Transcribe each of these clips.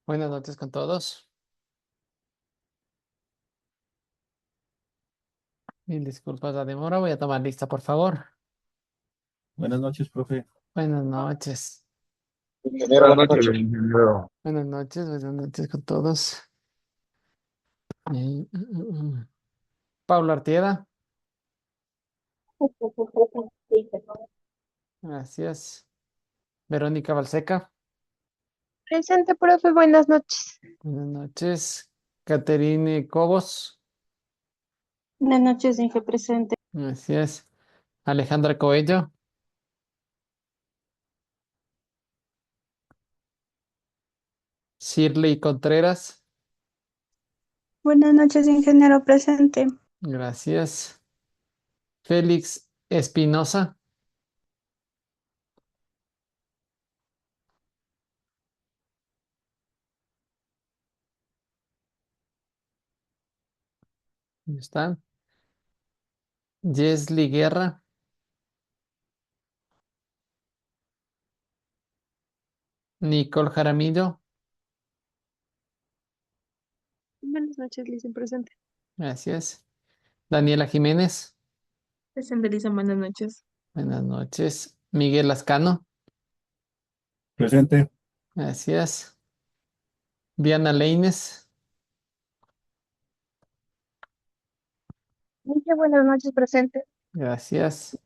Buenas noches con todos. Mil disculpas la demora. Voy a tomar lista, por favor. Buenas noches, profe. Buenas noches. Ingeniero, buenas noches. Ingeniero. Buenas noches con todos. Pablo Artieda, gracias. Verónica Balseca, Presente, profe, buenas noches. buenas noches. Caterine Cobos, Buenas noches, Inge presente. gracias. Alejandra Coello, Shirley Contreras, Buenas noches, ingeniero presente. gracias. Félix Espinosa, ¿dónde están? Yesli Guerra, Nicole Jaramillo, Buenas noches, Lisa presente. gracias. Daniela Jiménez. Presente, Lisa, buenas noches. Buenas noches. Miguel Lascano. Presente. Gracias. Diana Leines. Inge, buenas noches, presente. Gracias.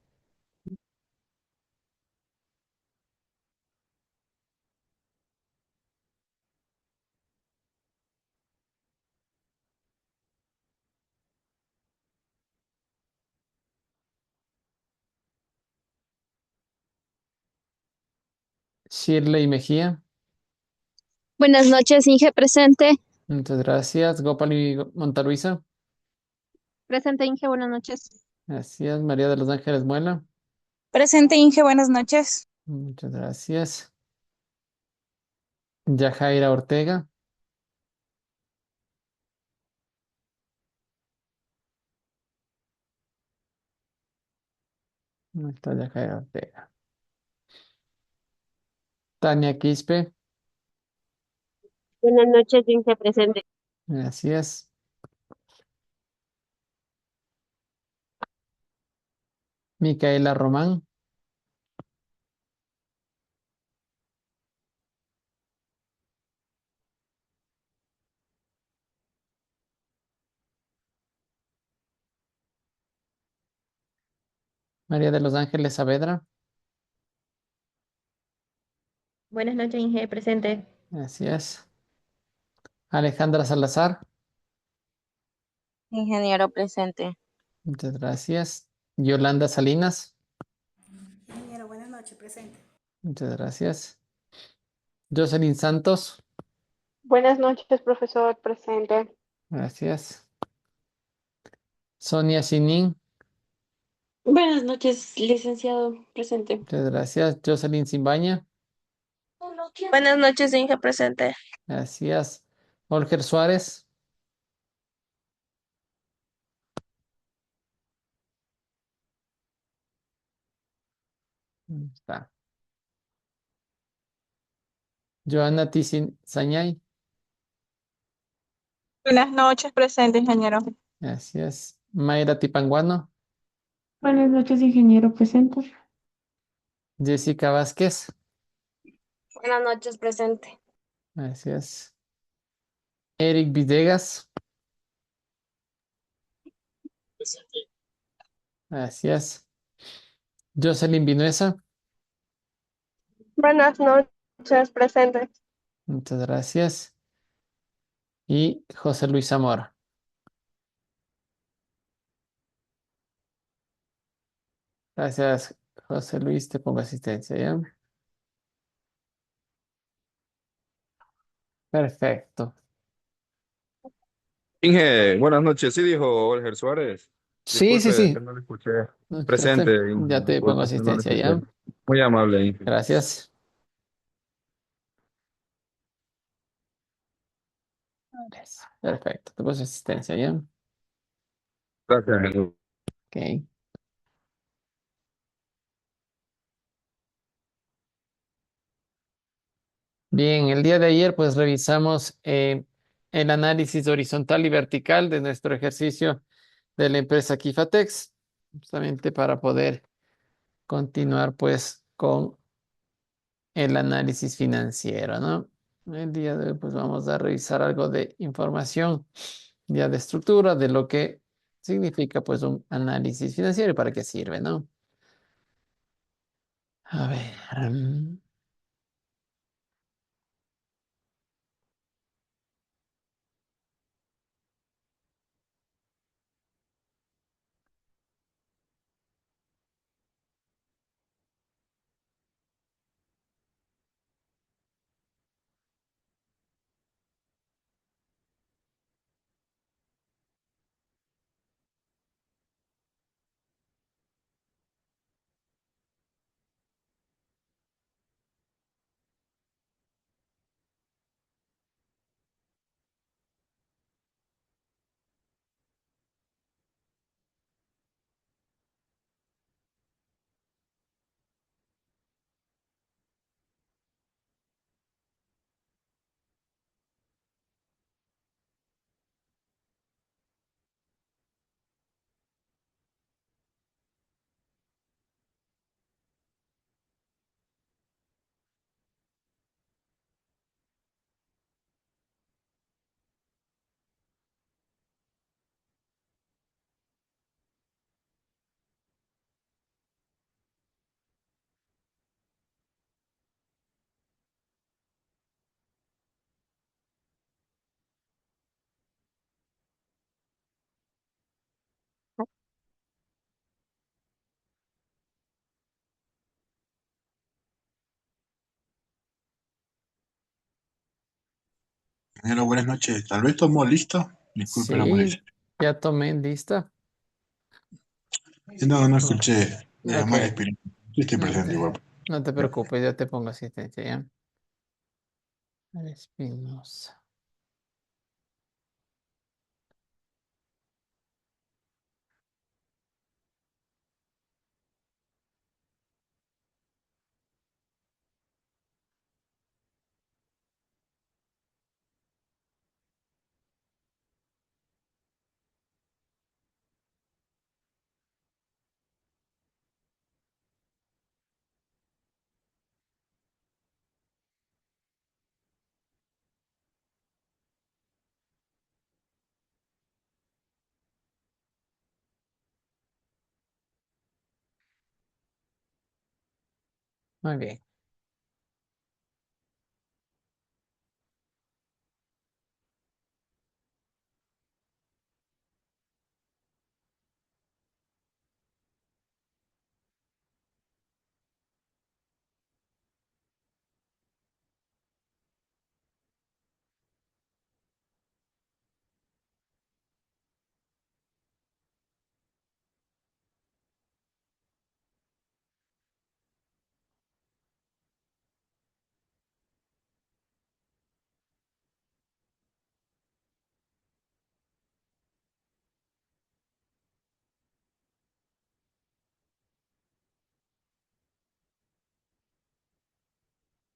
Shirley Mejía. Buenas noches, Inge presente. Muchas gracias. Gopali Montaluisa. Presente, Inge, buenas noches. Gracias. María de los Ángeles Muela. Presente, Inge, buenas noches. Muchas gracias. Yajaira Ortega. ¿Dónde está Yajaira Ortega? Tania Quispe. Buenas noches, Inge presente. Gracias. Micaela Román. María de los Ángeles Saavedra. Buenas noches, Inge presente. Gracias. Alejandra Salazar. Ingeniero presente. Muchas gracias. Yolanda Salinas. Ingeniero, buenas noches, presente. Muchas gracias. Jocelyn Santos. Buenas noches, profesor presente. Gracias. Sonia Sinin. Buenas noches, licenciado presente. Muchas gracias. Jocelyn Simbaña. Buenas noches, Inge presente. Gracias. Olger Suárez. ¿Dónde está? Joana Tizin Sañay. Buenas noches, presente, ingeniero. Gracias. Mayra Tipanguano. Buenas noches, ingeniero presente. Jessica Vázquez. Buenas noches, presente. Gracias. Eric Villegas. Gracias. Jocelyn Vinuesa. Buenas noches, presente. Muchas gracias. Y José Luis Zamora. Gracias, José Luis. Te pongo asistencia, ¿ya? Perfecto. Inge, buenas noches. Sí, dijo Olger Suárez. Sí, sí, Disculpe, que sí. no le escuché. No, Presente, Inge. ya te pongo Disculpe, que no le asistencia, escuché. ¿ya? Muy amable, Inge. Gracias. Perfecto. Te pongo asistencia, ¿ya? Gracias, Jesús. Ok. Bien, el día de ayer pues revisamos el análisis horizontal y vertical de nuestro ejercicio de la empresa Kifatex, justamente para poder continuar pues con el análisis financiero, ¿no? El día de hoy pues vamos a revisar algo de información ya de estructura, de lo que significa pues un análisis financiero y para qué sirve, ¿no? A ver. Ingeniero, buenas noches. Tal vez tomó listo. Disculpe la Sí, molestia. ya tomé lista. No, no Oh, escuché. La ok, llamada espíritu. Sí estoy no presente igual. no te preocupes, ya te pongo asistencia, ¿ya? Espinosa. Muy bien.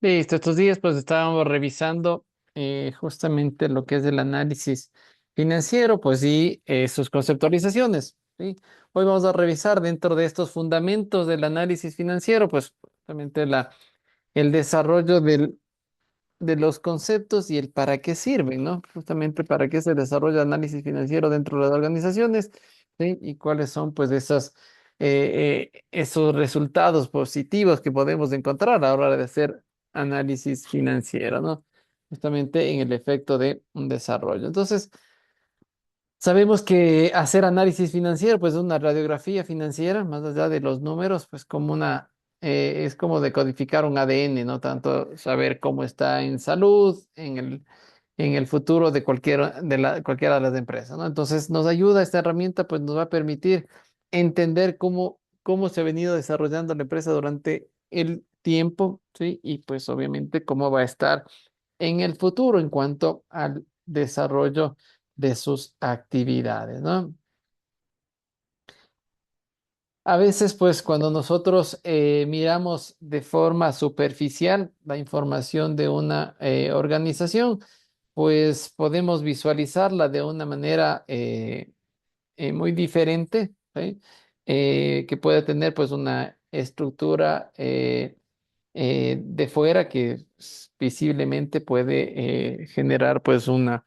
Listo, estos días pues estábamos revisando justamente lo que es el análisis financiero, pues y sus conceptualizaciones, ¿sí? Hoy vamos a revisar dentro de estos fundamentos del análisis financiero, pues justamente el desarrollo de los conceptos y el para qué sirven, ¿no? Justamente para qué se desarrolla análisis financiero dentro de las organizaciones, ¿sí? Y cuáles son, pues, esos resultados positivos que podemos encontrar a la hora de hacer análisis financiero, ¿no? Justamente en el efecto de un desarrollo. Entonces, sabemos que hacer análisis financiero, pues, es una radiografía financiera, más allá de los números, pues, es como decodificar un ADN, ¿no? Tanto saber cómo está en salud, en el futuro de cualquiera de las empresas, ¿no? Entonces nos ayuda esta herramienta, pues nos va a permitir entender cómo se ha venido desarrollando la empresa durante el tiempo, ¿sí? Y pues obviamente cómo va a estar en el futuro en cuanto al desarrollo de sus actividades, ¿no? A veces, pues, cuando nosotros miramos de forma superficial la información de una organización, pues podemos visualizarla de una manera muy diferente, ¿sí? Que puede tener pues una estructura de fuera que visiblemente puede generar pues una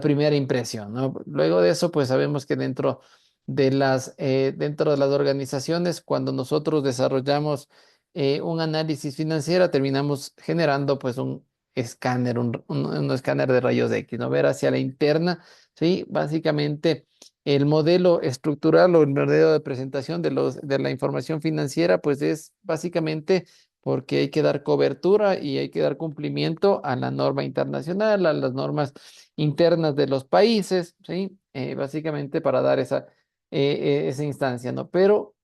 primera impresión, ¿no? Luego de eso pues sabemos que dentro de las organizaciones, cuando nosotros desarrollamos un análisis financiero, terminamos generando pues un escáner, un escáner de rayos X, ¿no? Ver hacia la interna, ¿sí? Básicamente el modelo estructural o el modelo de presentación de la información financiera, pues es básicamente porque hay que dar cobertura y hay que dar cumplimiento a la norma internacional, a las normas internas de los países, ¿sí? Básicamente para dar esa instancia, ¿no? Pero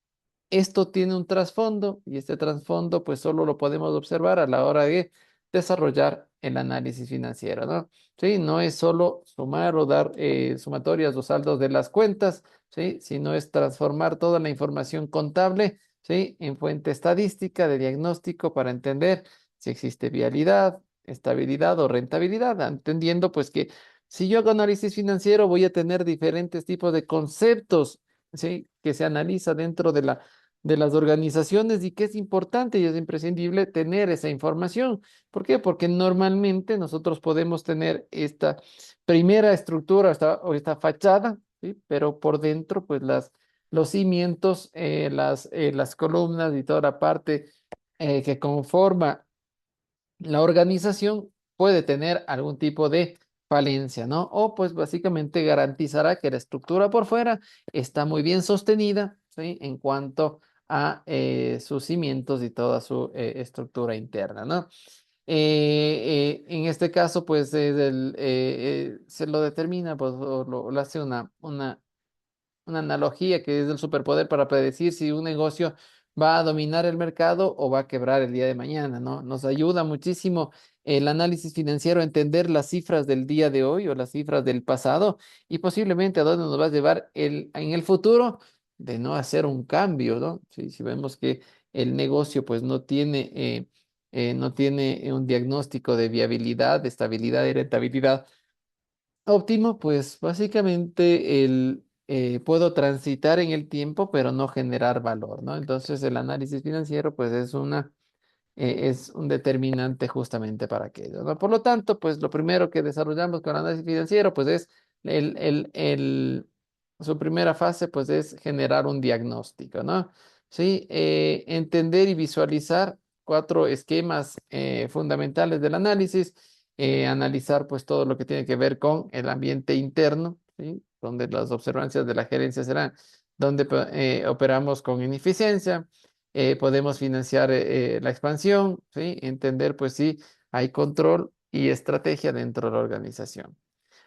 esto tiene un trasfondo y este trasfondo pues solo lo podemos observar a la hora de desarrollar el análisis financiero, ¿no? Sí, no es solo sumar o dar sumatorias o saldos de las cuentas, ¿sí? Sino es transformar toda la información contable, ¿sí? En fuente estadística de diagnóstico para entender si existe viabilidad, estabilidad o rentabilidad, entendiendo pues que si yo hago análisis financiero voy a tener diferentes tipos de conceptos, ¿sí? Que se analiza dentro de las organizaciones y que es importante y es imprescindible tener esa información. ¿Por qué? Porque normalmente nosotros podemos tener esta primera estructura o esta fachada, ¿sí? Pero por dentro, pues los cimientos, las columnas y toda la parte que conforma la organización puede tener algún tipo de falencia, ¿no? O pues básicamente garantizará que la estructura por fuera está muy bien sostenida, ¿sí? En cuanto a sus cimientos y toda su estructura interna, ¿no? En este caso, pues se lo determina, pues o lo hace una analogía que es del superpoder para predecir si un negocio va a dominar el mercado o va a quebrar el día de mañana, ¿no? Nos ayuda muchísimo el análisis financiero a entender las cifras del día de hoy o las cifras del pasado y posiblemente a dónde nos va a llevar en el futuro de no hacer un cambio, ¿no? Si vemos que el negocio pues no tiene un diagnóstico de viabilidad, de estabilidad y rentabilidad óptimo, pues básicamente puedo transitar en el tiempo, pero no generar valor, ¿no? Entonces el análisis financiero, pues es un determinante justamente para aquello, ¿no? Por lo tanto, pues lo primero que desarrollamos con el análisis financiero, pues es el, el, el- su primera fase, pues es generar un diagnóstico, ¿no? Sí, entender y visualizar cuatro esquemas fundamentales del análisis, analizar pues todo lo que tiene que ver con el ambiente interno, ¿sí? Donde las observancias de la gerencia serán donde operamos con ineficiencia, podemos financiar la expansión, ¿sí? Entender pues si hay control y estrategia dentro de la organización.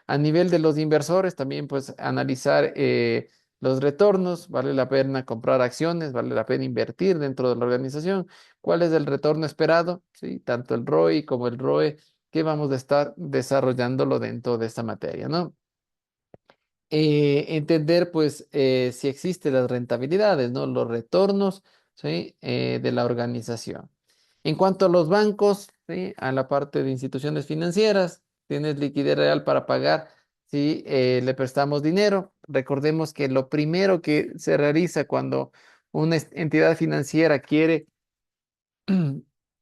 A nivel de los inversores, también pues analizar los retornos, vale la pena comprar acciones, vale la pena invertir dentro de la organización, cuál es el retorno esperado, ¿sí? Tanto el ROI como el ROE, que vamos a estar desarrollándolo dentro de esta materia, ¿no? Entender pues si existen las rentabilidades, ¿no? Los retornos, ¿sí? De la organización. En cuanto a los bancos, ¿sí? A la parte de instituciones financieras, tienes liquidez real para pagar si le prestamos dinero. Recordemos que lo primero que se realiza cuando una entidad financiera quiere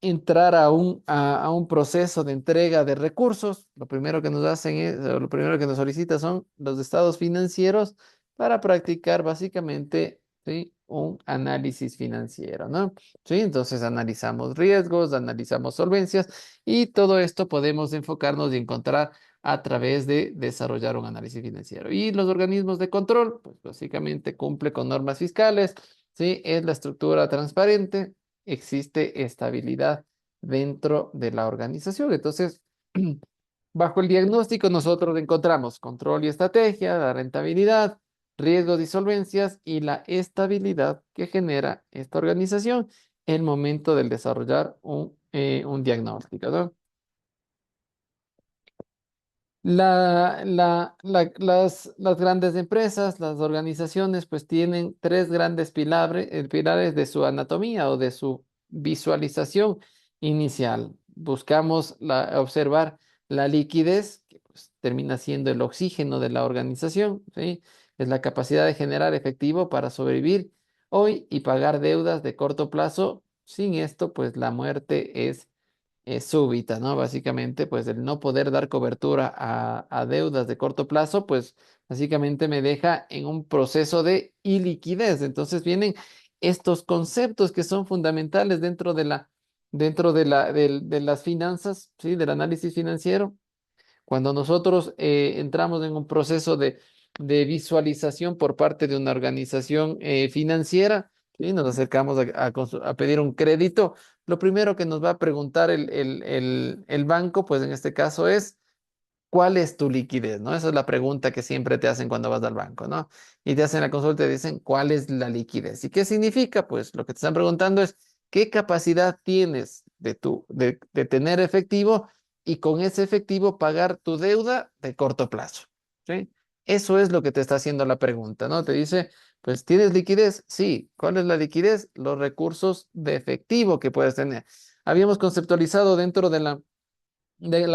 entrar a un proceso de entrega de recursos, lo primero que nos hacen o lo primero que nos solicitan son los estados financieros para practicar básicamente, ¿sí? Un análisis financiero, ¿no? Sí, entonces analizamos riesgos, analizamos solvencias y todo esto podemos enfocarnos y encontrar a través de desarrollar un análisis financiero. Y los organismos de control, pues básicamente cumple con normas fiscales, ¿sí? Es la estructura transparente, existe estabilidad dentro de la organización. Entonces, bajo el diagnóstico nosotros encontramos control y estrategia, la rentabilidad, riesgos y solvencias y la estabilidad que genera esta organización en el momento del desarrollar un diagnóstico, ¿no? Las grandes empresas, las organizaciones, pues tienen tres grandes pilares de su anatomía o de su visualización inicial. Buscamos observar la liquidez, que pues, termina siendo el oxígeno de la organización, ¿sí? Es la capacidad de generar efectivo para sobrevivir hoy y pagar deudas de corto plazo. Sin esto, pues la muerte es súbita, ¿no? Básicamente, pues el no poder dar cobertura a deudas de corto plazo, pues básicamente me deja en un proceso de iliquidez. Entonces vienen estos conceptos que son fundamentales de las finanzas, ¿sí? Del análisis financiero. Cuando nosotros entramos en un proceso de visualización por parte de una organización financiera, ¿sí? Nos acercamos a pedir un crédito, lo primero que nos va a preguntar el banco, pues en este caso es, ¿cuál es tu liquidez? ¿No? Esa es la pregunta que siempre te hacen cuando vas al banco, ¿no? Y te hacen la consulta y dicen, ¿cuál es la liquidez? ¿Y qué significa? Pues lo que te están preguntando es, ¿qué capacidad tienes de tener efectivo y con ese efectivo pagar tu deuda de corto plazo? ¿Sí? Eso es lo que te está haciendo la pregunta, ¿no? Te dice, pues, ¿tienes liquidez? Sí. ¿Cuál es la liquidez? Los recursos de efectivo que puedes tener. Habíamos conceptualizado dentro de la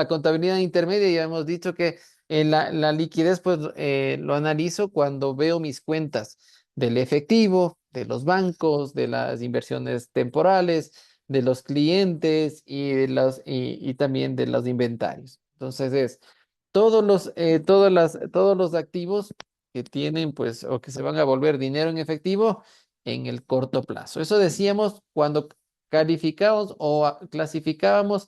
contabilidad intermedia ya hemos dicho que la liquidez pues lo analizo cuando veo mis cuentas del efectivo, de los bancos, de las inversiones temporales, de los clientes y también de los inventarios. Entonces es todos los activos que tienen pues o que se van a volver dinero en efectivo en el corto plazo. Eso decíamos cuando calificábamos o clasificábamos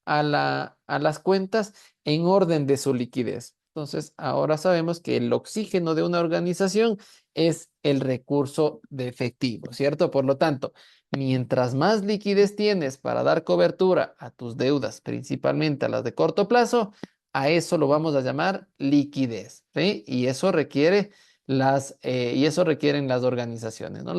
a las cuentas en orden de su liquidez. Entonces, ahora sabemos que el oxígeno de una organización es el recurso de efectivo, ¿cierto? Por lo tanto, mientras más liquidez tienes para dar cobertura a tus deudas, principalmente a las de corto plazo, a eso lo vamos a llamar liquidez, ¿sí? Y eso requieren las organizaciones, ¿no?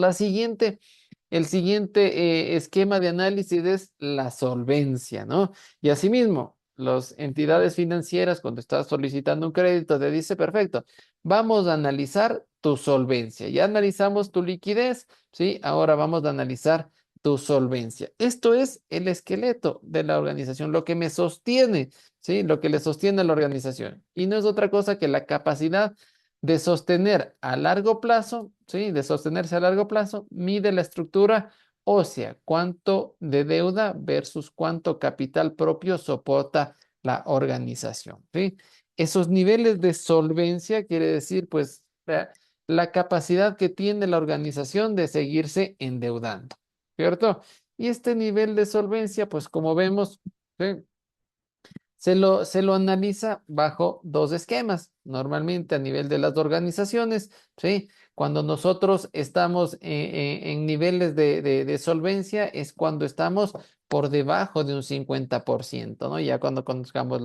El siguiente esquema de análisis es la solvencia, ¿no? Y asimismo, las entidades financieras, cuando estás solicitando un crédito, te dice, perfecto, vamos a analizar tu solvencia. Ya analizamos tu liquidez, ¿sí? Ahora vamos a analizar tu solvencia. Esto es el esqueleto de la organización, lo que me sostiene, ¿sí? Lo que le sostiene a la organización. Y no es otra cosa que la capacidad de sostener a largo plazo, ¿sí? De sostenerse a largo plazo, mide la estructura ósea, cuánto de deuda versus cuánto capital propio soporta la organización, ¿sí? Esos niveles de solvencia quiere decir, pues, la capacidad que tiene la organización de seguirse endeudando, ¿cierto? Y este nivel de solvencia, pues, como vemos, ¿sí? Se lo analiza bajo dos esquemas, normalmente a nivel de las organizaciones, ¿sí? Cuando nosotros estamos en niveles de solvencia es cuando estamos por debajo de un 50%, ¿no? Ya cuando conozcamos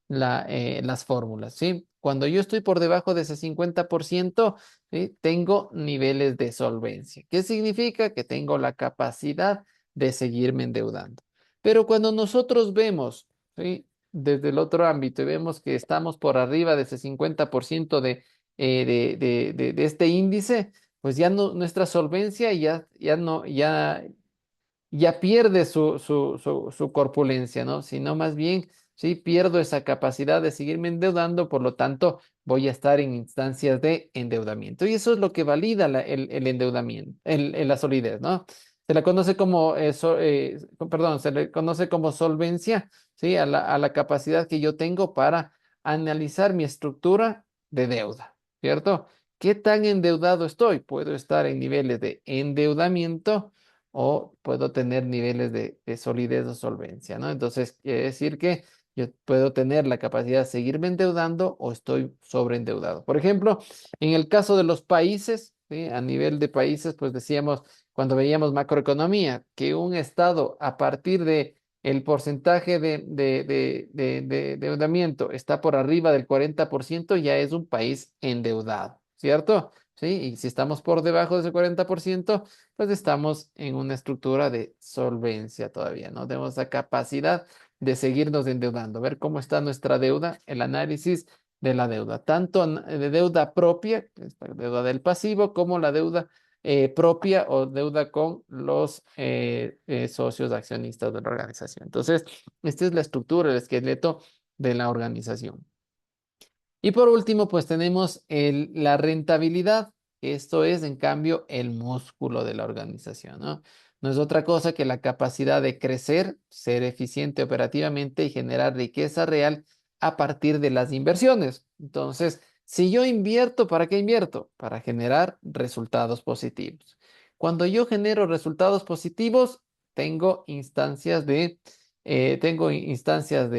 las fórmulas, ¿sí? Cuando yo estoy por debajo de ese 50%, ¿sí? Tengo niveles de solvencia. ¿Qué significa? Que tengo la capacidad de seguirme endeudando. Pero cuando nosotros vemos, ¿sí? Desde el otro ámbito y vemos que estamos por arriba de ese 50% de este índice, pues ya no, nuestra solvencia ya no, ya pierde su corpulencia, ¿no? Sino más bien, sí, pierdo esa capacidad de seguirme endeudando, por lo tanto, voy a estar en instancias de endeudamiento. Y eso es lo que valida el endeudamiento, la solidez, ¿no? Se la conoce como, perdón, se le conoce como solvencia, ¿sí? A la capacidad que yo tengo para analizar mi estructura de deuda, ¿cierto? ¿Qué tan endeudado estoy? Puedo estar en niveles de endeudamiento o puedo tener niveles de solidez o solvencia, ¿no? Entonces, quiere decir que yo puedo tener la capacidad de seguirme endeudando o estoy sobreendeudado. Por ejemplo, en el caso de los países, ¿sí? A nivel de países, pues decíamos, cuando veíamos macroeconomía, que un estado a partir de el porcentaje de endeudamiento está por arriba del 40%, ya es un país endeudado, ¿cierto? Sí, y si estamos por debajo de ese 40%, pues estamos en una estructura de solvencia todavía, ¿no? Tenemos la capacidad de seguirnos endeudando, ver cómo está nuestra deuda, el análisis de la deuda, tanto de deuda propia, que es la deuda del pasivo, como la deuda propia o deuda con los socios accionistas de la organización. Entonces, esta es la estructura, el esqueleto de la organización. Y por último, pues tenemos la rentabilidad. Esto es, en cambio, el músculo de la organización, ¿no? No es otra cosa que la capacidad de crecer, ser eficiente operativamente y generar riqueza real a partir de las inversiones. Entonces, si yo invierto, ¿para qué invierto? Para generar resultados positivos. Cuando yo genero resultados positivos, tengo instancias de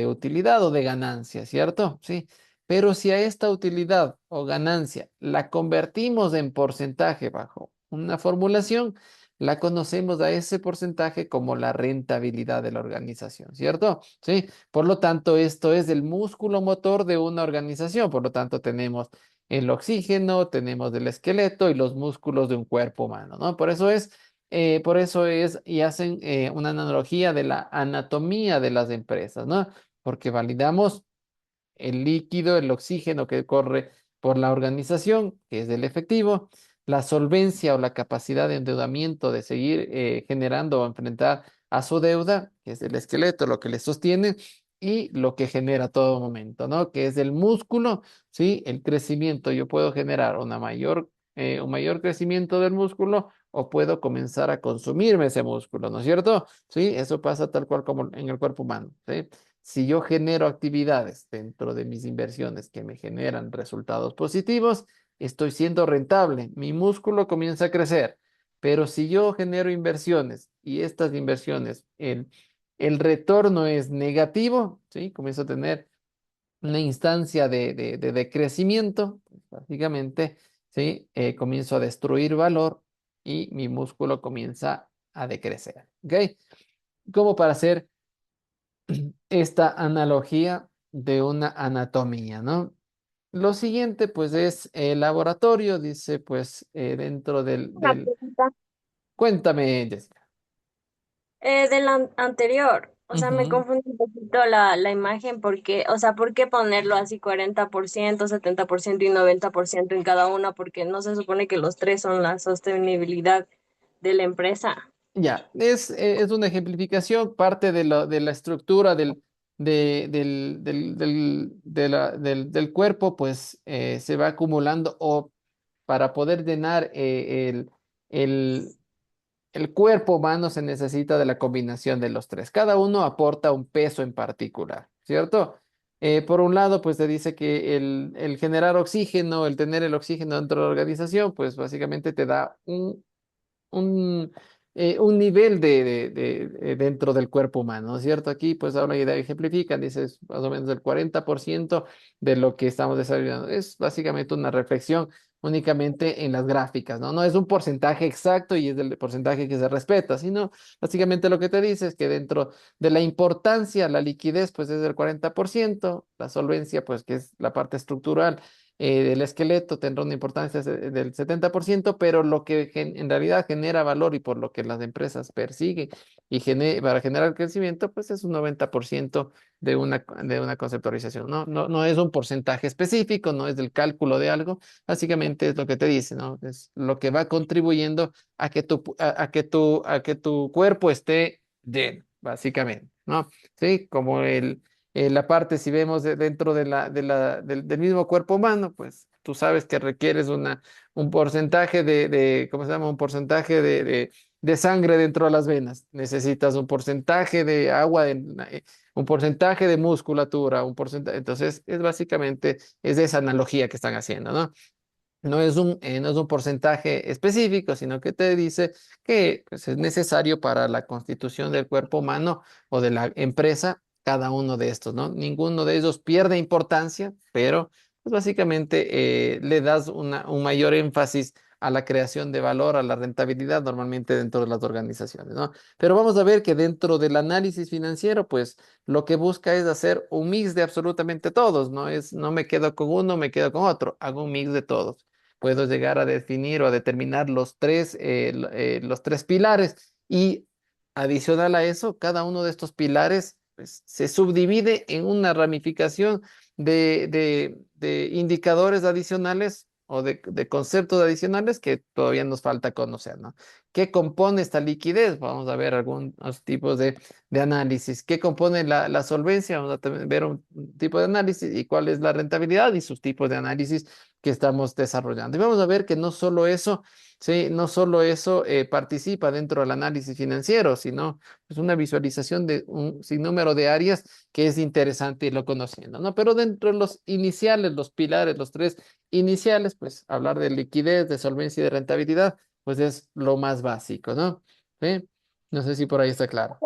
utilidad o de ganancia, ¿cierto? Sí. Pero si a esta utilidad o ganancia la convertimos en porcentaje bajo una formulación, la conocemos a ese porcentaje como la rentabilidad de la organización, ¿cierto? Sí. Por lo tanto, esto es el músculo motor de una organización. Por lo tanto, tenemos el oxígeno, tenemos el esqueleto y los músculos de un cuerpo humano, ¿no? Por eso es, y hacen una analogía de la anatomía de las empresas, ¿no? Porque validamos el líquido, el oxígeno que corre por la organización, que es el efectivo, la solvencia o la capacidad de endeudamiento de seguir generando o enfrentar a su deuda, que es el esqueleto, lo que le sostiene, y lo que genera a todo momento, ¿no? Que es el músculo, ¿sí? El crecimiento. Yo puedo generar un mayor crecimiento del músculo o puedo comenzar a consumirme ese músculo, ¿no es cierto? Sí, eso pasa tal cual como en el cuerpo humano, ¿sí? Si yo genero actividades dentro de mis inversiones que me generan resultados positivos, estoy siendo rentable, mi músculo comienza a crecer. Pero si yo genero inversiones y estas inversiones, el retorno es negativo, ¿sí? Comienzo a tener una instancia de decrecimiento, pues, básicamente, ¿sí? Comienzo a destruir valor y mi músculo comienza a decrecer, ¿ok? Como para hacer esta analogía de una anatomía, ¿no? Lo siguiente, pues, es el laboratorio, dice, pues, dentro Una pregunta. Cuéntame, Jessica. De la anterior, o sea, me Ujú. confunde un poquito la imagen porque, o sea, ¿por qué ponerlo así 40%, 70% y 90% en cada una? Porque no se supone que los tres son la sostenibilidad de la empresa. Ya, es una ejemplificación, parte de la estructura del cuerpo, pues se va acumulando o para poder llenar el, el cuerpo humano se necesita de la combinación de los tres. Cada uno aporta un peso en particular, ¿cierto? Por un lado, pues te dice que el generar oxígeno, el tener el oxígeno dentro de la organización, pues básicamente te da un, un nivel dentro del cuerpo humano, ¿no es cierto? Aquí pues habla y ejemplifican, dices más o menos el 40% de lo que estamos desarrollando. Es básicamente una reflexión únicamente en las gráficas, ¿no? No es un porcentaje exacto y es el porcentaje que se respeta, sino básicamente lo que te dice es que dentro de la importancia, la liquidez pues es el 40%, la solvencia pues que es la parte estructural del esqueleto tendrá una importancia del 70%, pero lo que en realidad genera valor y por lo que las empresas persiguen y para generar crecimiento, pues es un 90% de una conceptualización. No es un porcentaje específico, no es del cálculo de algo, básicamente es lo que te dice, ¿no? Es lo que va contribuyendo a que tu cuerpo esté lleno, básicamente, ¿no? Sí, como la parte, si vemos dentro del mismo cuerpo humano, pues tú sabes que requieres un porcentaje ¿cómo se llama? Un porcentaje de sangre dentro de las venas. Necesitas un porcentaje de agua, un porcentaje de musculatura, un porcentaje. Entonces, es esa analogía que están haciendo, ¿no? No es un porcentaje específico, sino que te dice que pues, es necesario para la constitución del cuerpo humano o de la empresa cada uno de estos, ¿no? Ninguno de ellos pierde importancia, pero pues, básicamente le das un mayor énfasis a la creación de valor, a la rentabilidad normalmente dentro de las organizaciones, ¿no? Pero vamos a ver que dentro del análisis financiero, pues lo que busca es hacer un mix de absolutamente todos, no me quedo con uno, me quedo con otro, hago un mix de todos. Puedo llegar a definir o a determinar los tres pilares y adicional a eso, cada uno de estos pilares pues, se subdivide en una ramificación de indicadores adicionales o de conceptos adicionales que todavía nos falta conocer, ¿no? ¿Qué compone esta liquidez? Vamos a ver algunos tipos de análisis. ¿Qué compone la solvencia? Vamos a ver un tipo de análisis y cuál es la rentabilidad y sus tipos de análisis que estamos desarrollando. Y vamos a ver que no solo eso, sí, no solo eso participa dentro del análisis financiero, sino es una visualización de un sinnúmero de áreas que es interesante irlo conociendo, ¿no? Pero dentro de los iniciales, los pilares, los tres iniciales, pues hablar de liquidez, de solvencia y de rentabilidad, pues es lo más básico, ¿no? ¿Sí? No sé si por ahí está claro.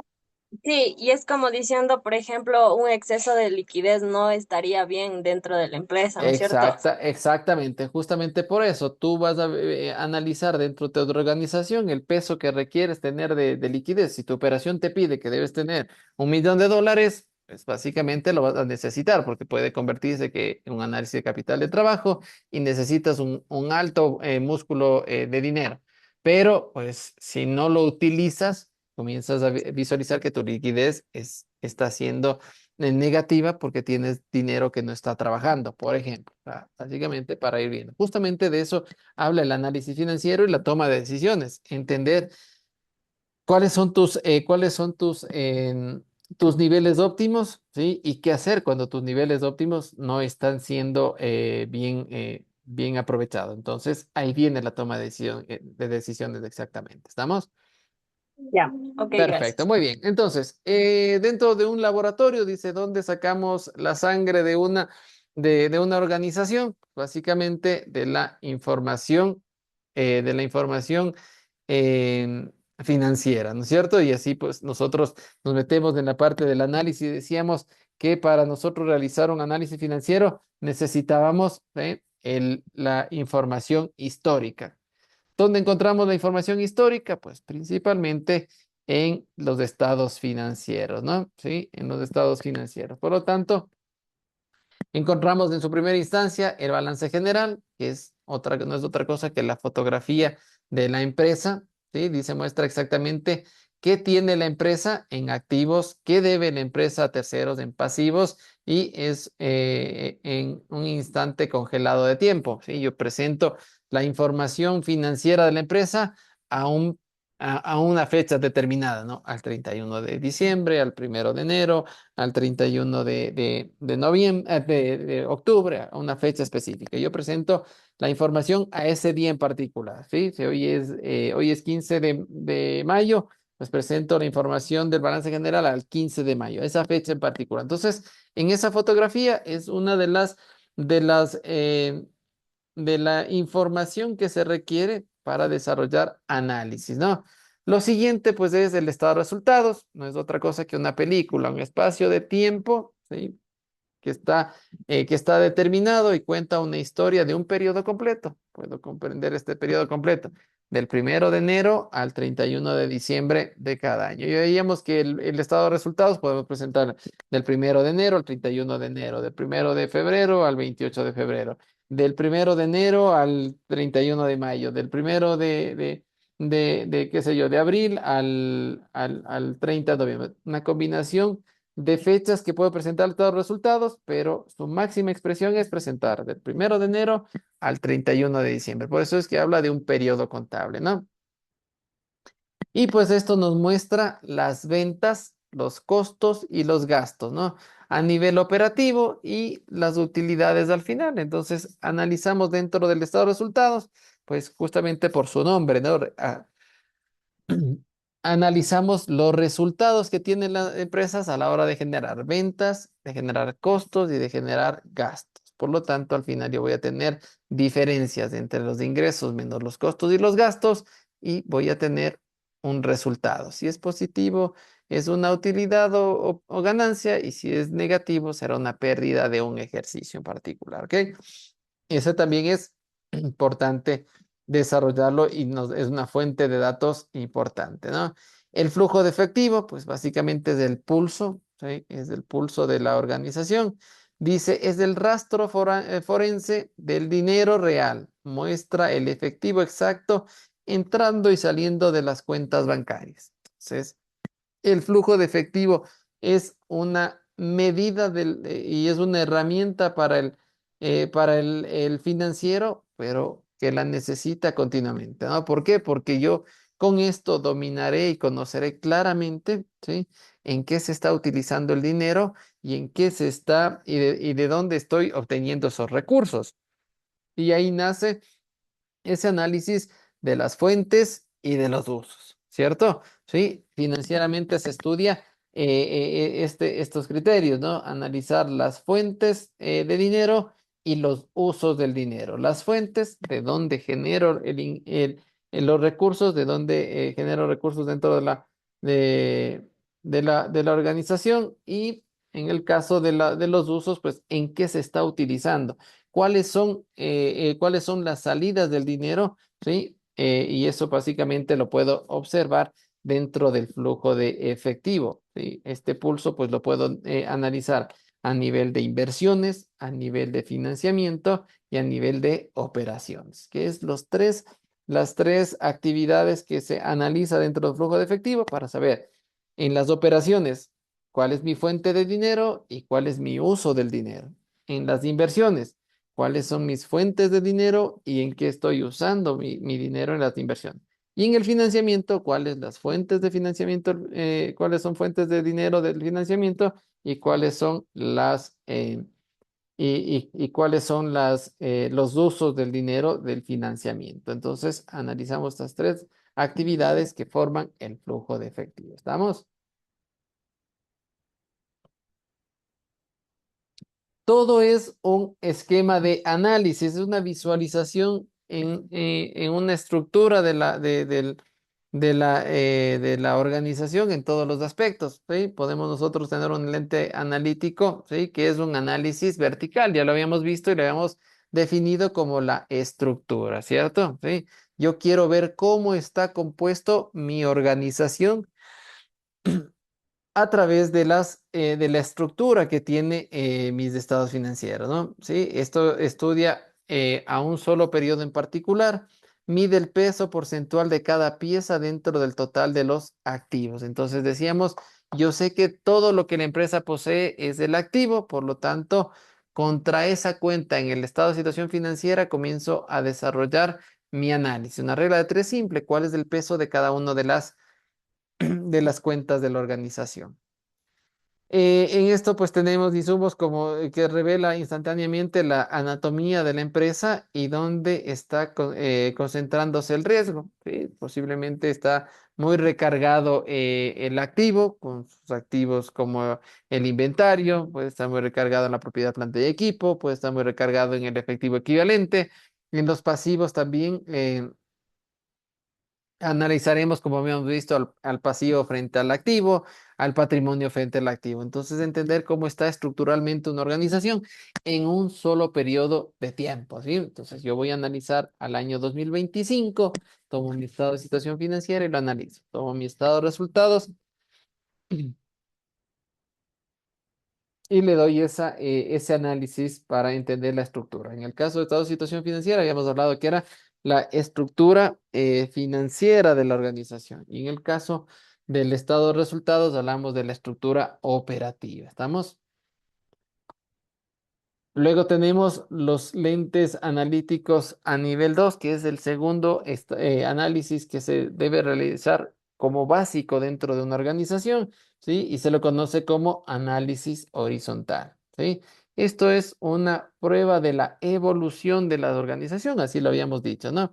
Sí, y es como diciendo, por ejemplo, un exceso de liquidez no estaría bien dentro de la empresa, ¿no es cierto? Exactamente, justamente por eso tú vas a analizar dentro de tu organización el peso que requieres tener de liquidez. Si tu operación te pide que debes tener $1 millón, pues básicamente lo vas a necesitar porque puede convertirse en un análisis de capital de trabajo y necesitas un alto músculo de dinero. Pero pues si no lo utilizas, comienzas a visualizar que tu liquidez está siendo negativa porque tienes dinero que no está trabajando, por ejemplo. Básicamente para ir viendo. Justamente de eso habla el análisis financiero y la toma de decisiones. Entender cuáles son tus niveles óptimos, ¿sí? Y qué hacer cuando tus niveles óptimos no están siendo bien aprovechados. Entonces, ahí viene la toma de decisiones exactamente. ¿Estamos? Ya, ok, Perfecto, gracias. muy bien. Entonces, dentro de un laboratorio, dice, ¿dónde sacamos la sangre de una organización? Básicamente de la información financiera, ¿no es cierto? Y así pues nosotros nos metemos en la parte del análisis y decíamos que para nosotros realizar un análisis financiero necesitábamos la información histórica. ¿Dónde encontramos la información histórica? Pues principalmente en los estados financieros, ¿no? Sí, en los estados financieros. Por lo tanto, encontramos en su primera instancia el balance general, que no es otra cosa que la fotografía de la empresa, ¿sí? Dice, muestra exactamente qué tiene la empresa en activos, qué debe la empresa a terceros en pasivos y es en un instante congelado de tiempo, ¿sí? Yo presento la información financiera de la empresa a una fecha determinada, ¿no? Al 31 de diciembre, al 1 de enero, al 31 de noviembre, de octubre, a una fecha específica. Yo presento la información a ese día en particular, ¿sí? Si hoy es 15 de mayo, pues presento la información del balance general al 15 de mayo, esa fecha en particular. Entonces, en esa fotografía es una de la información que se requiere para desarrollar análisis, ¿no? Lo siguiente, pues, es el estado de resultados. No es otra cosa que una película, un espacio de tiempo, ¿sí? que está determinado y cuenta una historia de un periodo completo. Puedo comprender este periodo completo, del 1 de enero al 31 de diciembre de cada año. Y veíamos que el estado de resultados podemos presentar del 1 de enero al 31 de enero, del 1 de febrero al 28 de febrero, del 1 de enero al 31 de mayo, del primero qué sé yo, de abril al 30 de noviembre. Una combinación de fechas que puedo presentar todos los resultados, pero su máxima expresión es presentar del 1 de enero al 31 de diciembre. Por eso es que habla de un periodo contable, ¿no? Y pues esto nos muestra las ventas, los costos y los gastos, ¿no? A nivel operativo y las utilidades al final. Entonces, analizamos dentro del estado de resultados, pues justamente por su nombre, ¿no? Analizamos los resultados que tienen las empresas a la hora de generar ventas, de generar costos y de generar gastos. Por lo tanto, al final yo voy a tener diferencias entre los ingresos menos los costos y los gastos y voy a tener un resultado. Si es positivo, es una utilidad o ganancia y si es negativo, será una pérdida de un ejercicio en particular, ¿ok? Eso también es importante desarrollarlo y es una fuente de datos importante, ¿no? El flujo de efectivo, pues básicamente es el pulso, ¿sí? Es el pulso de la organización. Dice, es el rastro forense del dinero real. Muestra el efectivo exacto entrando y saliendo de las cuentas bancarias. Entonces, el flujo de efectivo es una medida y es una herramienta para el financiero, pero que la necesita continuamente, ¿no? ¿Por qué? Porque yo con esto dominaré y conoceré claramente, ¿sí? En qué se está utilizando el dinero y en qué se está y de dónde estoy obteniendo esos recursos. Y ahí nace ese análisis de las fuentes y de los usos, ¿cierto? Sí, financieramente se estudia estos criterios, ¿no? Analizar las fuentes de dinero y los usos del dinero. Las fuentes, de dónde genero los recursos, de dónde genero recursos dentro de, de la organización y en el caso de los usos, pues, ¿en qué se está utilizando? Cuáles son las salidas del dinero, ¿sí? Y eso básicamente lo puedo observar dentro del flujo de efectivo, ¿sí? Este pulso, pues lo puedo analizar a nivel de inversiones, a nivel de financiamiento y a nivel de operaciones, que es las tres actividades que se analiza dentro del flujo de efectivo para saber en las operaciones cuál es mi fuente de dinero y cuál es mi uso del dinero. En las inversiones, cuáles son mis fuentes de dinero y en qué estoy usando mi dinero en las inversiones. Y en el financiamiento, cuáles las fuentes de financiamiento, cuáles son fuentes de dinero del financiamiento y cuáles son y cuáles son los usos del dinero del financiamiento. Entonces, analizamos estas tres actividades que forman el flujo de efectivo. ¿Estamos? Todo es un esquema de análisis, es una visualización en una estructura de la organización en todos los aspectos, ¿sí? Podemos nosotros tener un lente analítico, ¿sí? Que es un análisis vertical, ya lo habíamos visto y lo habíamos definido como la estructura, ¿cierto? ¿Sí? Yo quiero ver cómo está compuesto mi organización a través de la estructura que tiene mis estados financieros, ¿no? Sí, esto estudia a un solo periodo en particular, mide el peso porcentual de cada pieza dentro del total de los activos. Entonces decíamos, yo sé que todo lo que la empresa posee es el activo, por lo tanto, contra esa cuenta en el estado de situación financiera comienzo a desarrollar mi análisis. Una regla de tres simple, ¿cuál es el peso de cada una de las cuentas de la organización? En esto pues tenemos insumos como que revela instantáneamente la anatomía de la empresa y dónde está concentrándose el riesgo. ¿Sí? Posiblemente está muy recargado el activo con sus activos como el inventario, puede estar muy recargado en la propiedad, planta y equipo, puede estar muy recargado en el efectivo equivalente. En los pasivos también analizaremos, como habíamos visto, al pasivo frente al activo, al patrimonio frente al activo. Entonces, entender cómo está estructuralmente una organización en un solo periodo de tiempo, ¿sí? Entonces, yo voy a analizar al año 2025, tomo mi estado de situación financiera y lo analizo. Tomo mi estado de resultados y le doy ese análisis para entender la estructura. En el caso de estado de situación financiera, habíamos hablado que era la estructura financiera de la organización. Y en el caso del estado de resultados, hablamos de la estructura operativa. ¿Estamos? Luego tenemos los lentes analíticos a nivel 2, que es el segundo análisis que se debe realizar como básico dentro de una organización, ¿sí? Y se lo conoce como análisis horizontal, ¿sí? Esto es una prueba de la evolución de la organización, así lo habíamos dicho, ¿no?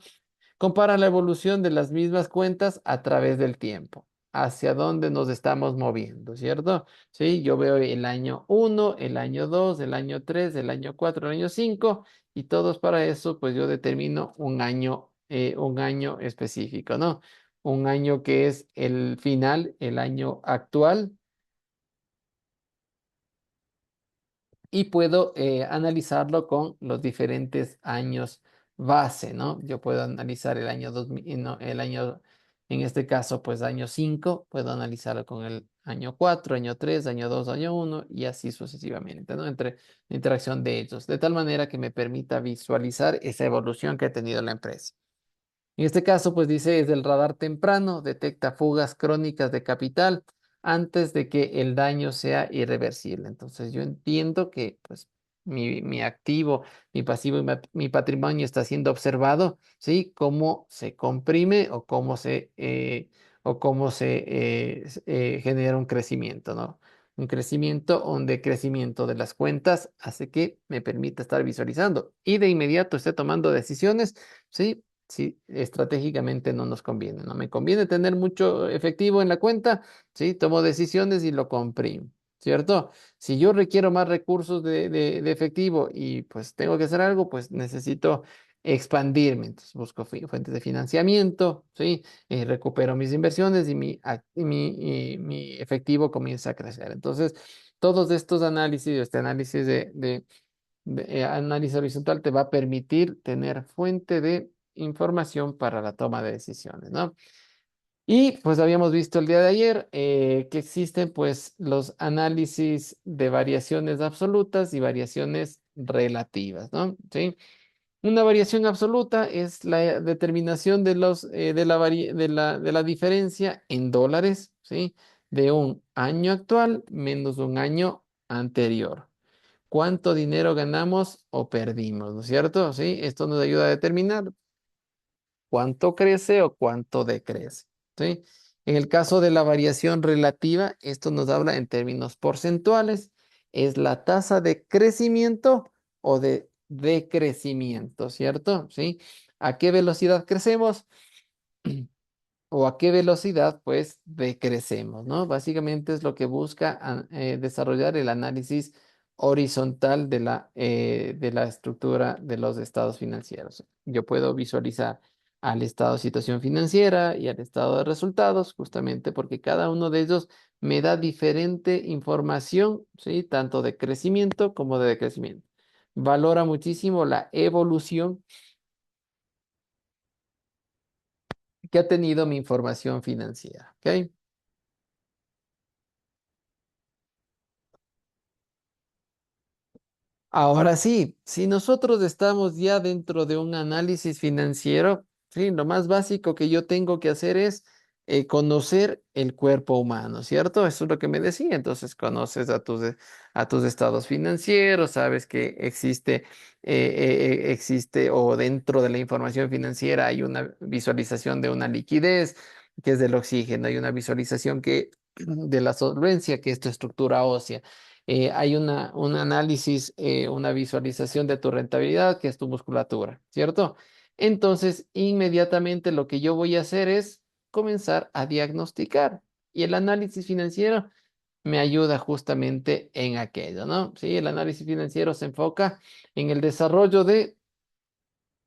Compara la evolución de las mismas cuentas a través del tiempo, hacia dónde nos estamos moviendo, ¿cierto? Sí, yo veo el año 1, el año 2, el año 3, el año 4, el año 5 y todos para eso, pues yo determino un año específico, ¿no? Un año que es el final, el año actual y puedo analizarlo con los diferentes años base, ¿no? Yo puedo analizar el año 2000, no, el año, en este caso, pues año 5, puedo analizarlo con el año 4, año 3, año 2, año 1 y así sucesivamente, ¿no? Entre la interacción de ellos, de tal manera que me permita visualizar esa evolución que ha tenido la empresa. En este caso, pues dice, es el radar temprano, detecta fugas crónicas de capital antes de que el daño sea irreversible. Entonces yo entiendo que pues mi activo, mi pasivo y mi patrimonio está siendo observado, ¿sí? Cómo se comprime o cómo se genera un crecimiento, ¿no? Un crecimiento o un decrecimiento de las cuentas hace que me permita estar visualizando y de inmediato esté tomando decisiones, ¿sí? Si estratégicamente no nos conviene, no me conviene tener mucho efectivo en la cuenta, ¿sí? Tomo decisiones y lo comprimo, ¿cierto? Si yo requiero más recursos de efectivo y pues tengo que hacer algo, pues necesito expandirme. Entonces busco fuentes de financiamiento, ¿sí? Recupero mis inversiones y mi efectivo comienza a crecer. Entonces, todos estos análisis, este análisis análisis horizontal te va a permitir tener fuente de información para la toma de decisiones, ¿no? Y pues habíamos visto el día de ayer que existen pues los análisis de variaciones absolutas y variaciones relativas, ¿no? ¿Sí? Una variación absoluta es la determinación de la diferencia en dólares, ¿sí? De un año actual menos un año anterior. ¿Cuánto dinero ganamos o perdimos? ¿No es cierto? ¿Sí? Esto nos ayuda a determinar cuánto crece o cuánto decrece, ¿sí? En el caso de la variación relativa, esto nos habla en términos porcentuales, es la tasa de crecimiento o de decrecimiento, ¿cierto? ¿Sí? ¿A qué velocidad crecemos? ¿O a qué velocidad, pues, decrecemos, ¿no? Básicamente es lo que busca desarrollar el análisis horizontal de la estructura de los estados financieros. Yo puedo visualizar al estado de situación financiera y al estado de resultados, justamente porque cada uno de ellos me da diferente información, ¿sí? Tanto de crecimiento como de decrecimiento. Valora muchísimo la evolución que ha tenido mi información financiera, ¿ok? Ahora sí, si nosotros estamos ya dentro de un análisis financiero, sí, lo más básico que yo tengo que hacer es conocer el cuerpo humano, ¿cierto? Eso es lo que me decía. Entonces conoces a tus estados financieros, sabes que existe o dentro de la información financiera hay una visualización de una liquidez, que es del oxígeno, hay una visualización de la solvencia, que es tu estructura ósea. Hay un análisis, una visualización de tu rentabilidad, que es tu musculatura, ¿cierto? Entonces, inmediatamente lo que yo voy a hacer es comenzar a diagnosticar. Y el análisis financiero me ayuda justamente en aquello, ¿no? Sí, el análisis financiero se enfoca en el desarrollo de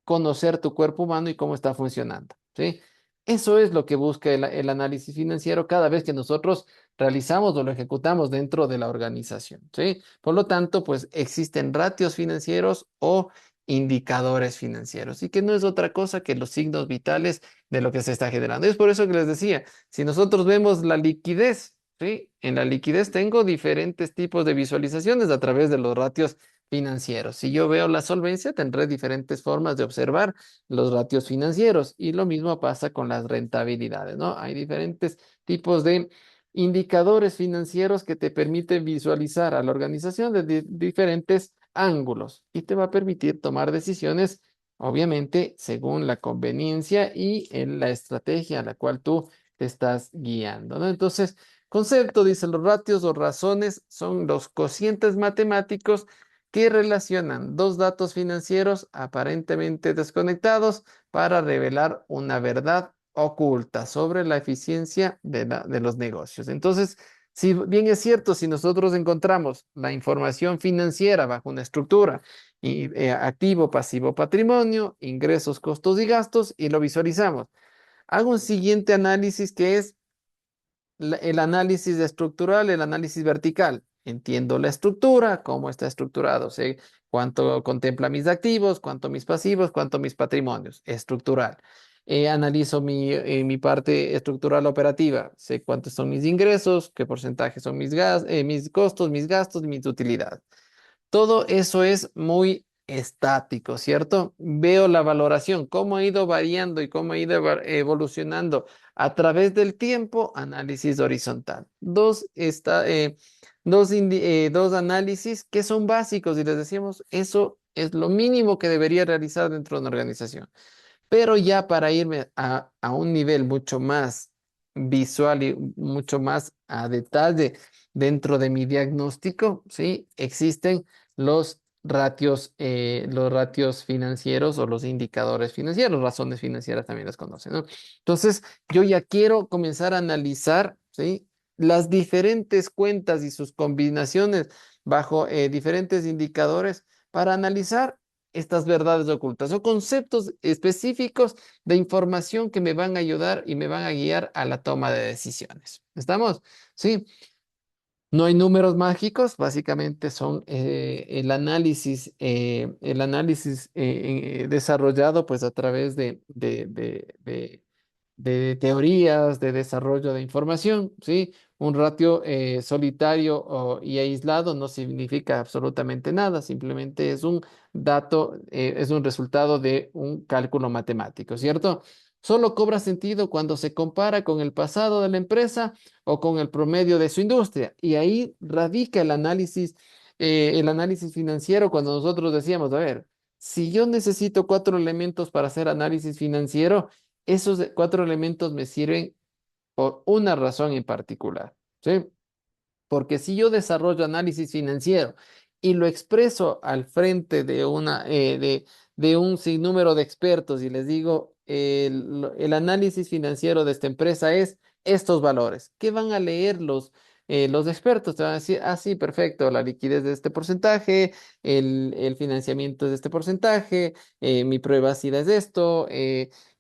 conocer tu cuerpo humano y cómo está funcionando, ¿sí? Eso es lo que busca el análisis financiero cada vez que nosotros realizamos o lo ejecutamos dentro de la organización, ¿sí? Por lo tanto, pues existen ratios financieros o indicadores financieros y que no es otra cosa que los signos vitales de lo que se está generando. Es por eso que les decía, si nosotros vemos la liquidez, ¿sí? En la liquidez tengo diferentes tipos de visualizaciones a través de los ratios financieros. Si yo veo la solvencia, tendré diferentes formas de observar los ratios financieros y lo mismo pasa con las rentabilidades, ¿no? Hay diferentes tipos de indicadores financieros que te permiten visualizar a la organización desde diferentes ángulos y te va a permitir tomar decisiones, obviamente, según la conveniencia y en la estrategia a la cual tú te estás guiando, ¿no? Entonces, concepto, dice, los ratios o razones son los cocientes matemáticos que relacionan dos datos financieros aparentemente desconectados para revelar una verdad oculta sobre la eficiencia de los negocios. Entonces, si bien es cierto, si nosotros encontramos la información financiera bajo una estructura y, activo, pasivo, patrimonio, ingresos, costos y gastos, y lo visualizamos, hago un siguiente análisis que es el análisis estructural, el análisis vertical. Entiendo la estructura, cómo está estructurado, sé cuánto contempla mis activos, cuánto mis pasivos, cuánto mis patrimonios. Estructural. Analizo mi parte estructural operativa, sé cuántos son mis ingresos, qué porcentaje son mis costos, mis gastos y mis utilidades. Todo eso es muy estático, ¿cierto? Veo la valoración, cómo ha ido variando y cómo ha ido evolucionando a través del tiempo, análisis horizontal. Dos análisis que son básicos y les decíamos, eso es lo mínimo que debería realizar dentro de una organización. Pero ya para irme a un nivel mucho más visual y mucho más a detalle dentro de mi diagnóstico, ¿sí? Existen los ratios financieros o los indicadores financieros, razones financieras también las conocen, ¿no? Entonces, yo ya quiero comenzar a analizar, ¿sí? Las diferentes cuentas y sus combinaciones bajo diferentes indicadores para analizar estas verdades ocultas o conceptos específicos de información que me van a ayudar y me van a guiar a la toma de decisiones. ¿Estamos? Sí. No hay números mágicos, básicamente son el análisis desarrollado pues a través de teorías de desarrollo de información, ¿sí? Un ratio solitario y aislado no significa absolutamente nada, simplemente es un dato, es un resultado de un cálculo matemático, ¿cierto? Solo cobra sentido cuando se compara con el pasado de la empresa o con el promedio de su industria. Y ahí radica el análisis financiero cuando nosotros decíamos, a ver, si yo necesito 4 elementos para hacer análisis financiero, esos 4 elementos me sirven por una razón en particular, ¿sí? Porque si yo desarrollo análisis financiero y lo expreso al frente de un sinnúmero de expertos y les digo, el análisis financiero de esta empresa es estos valores, ¿qué van a leer los expertos? Te van a decir, ah, sí, perfecto, la liquidez de este porcentaje, el financiamiento es de este porcentaje, mi prueba ácida es de esto,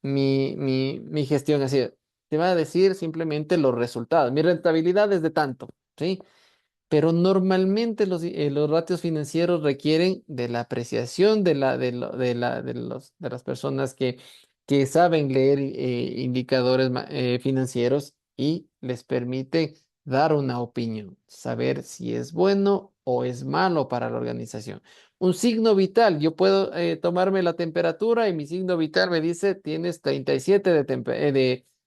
mi gestión así. Te va a decir simplemente los resultados. Mi rentabilidad es de tanto. ¿Sí? Pero normalmente los ratios financieros requieren de la apreciación de las personas que saben leer indicadores financieros y les permite dar una opinión, saber si es bueno o es malo para la organización. Un signo vital, yo puedo tomarme la temperatura y mi signo vital me dice tienes 37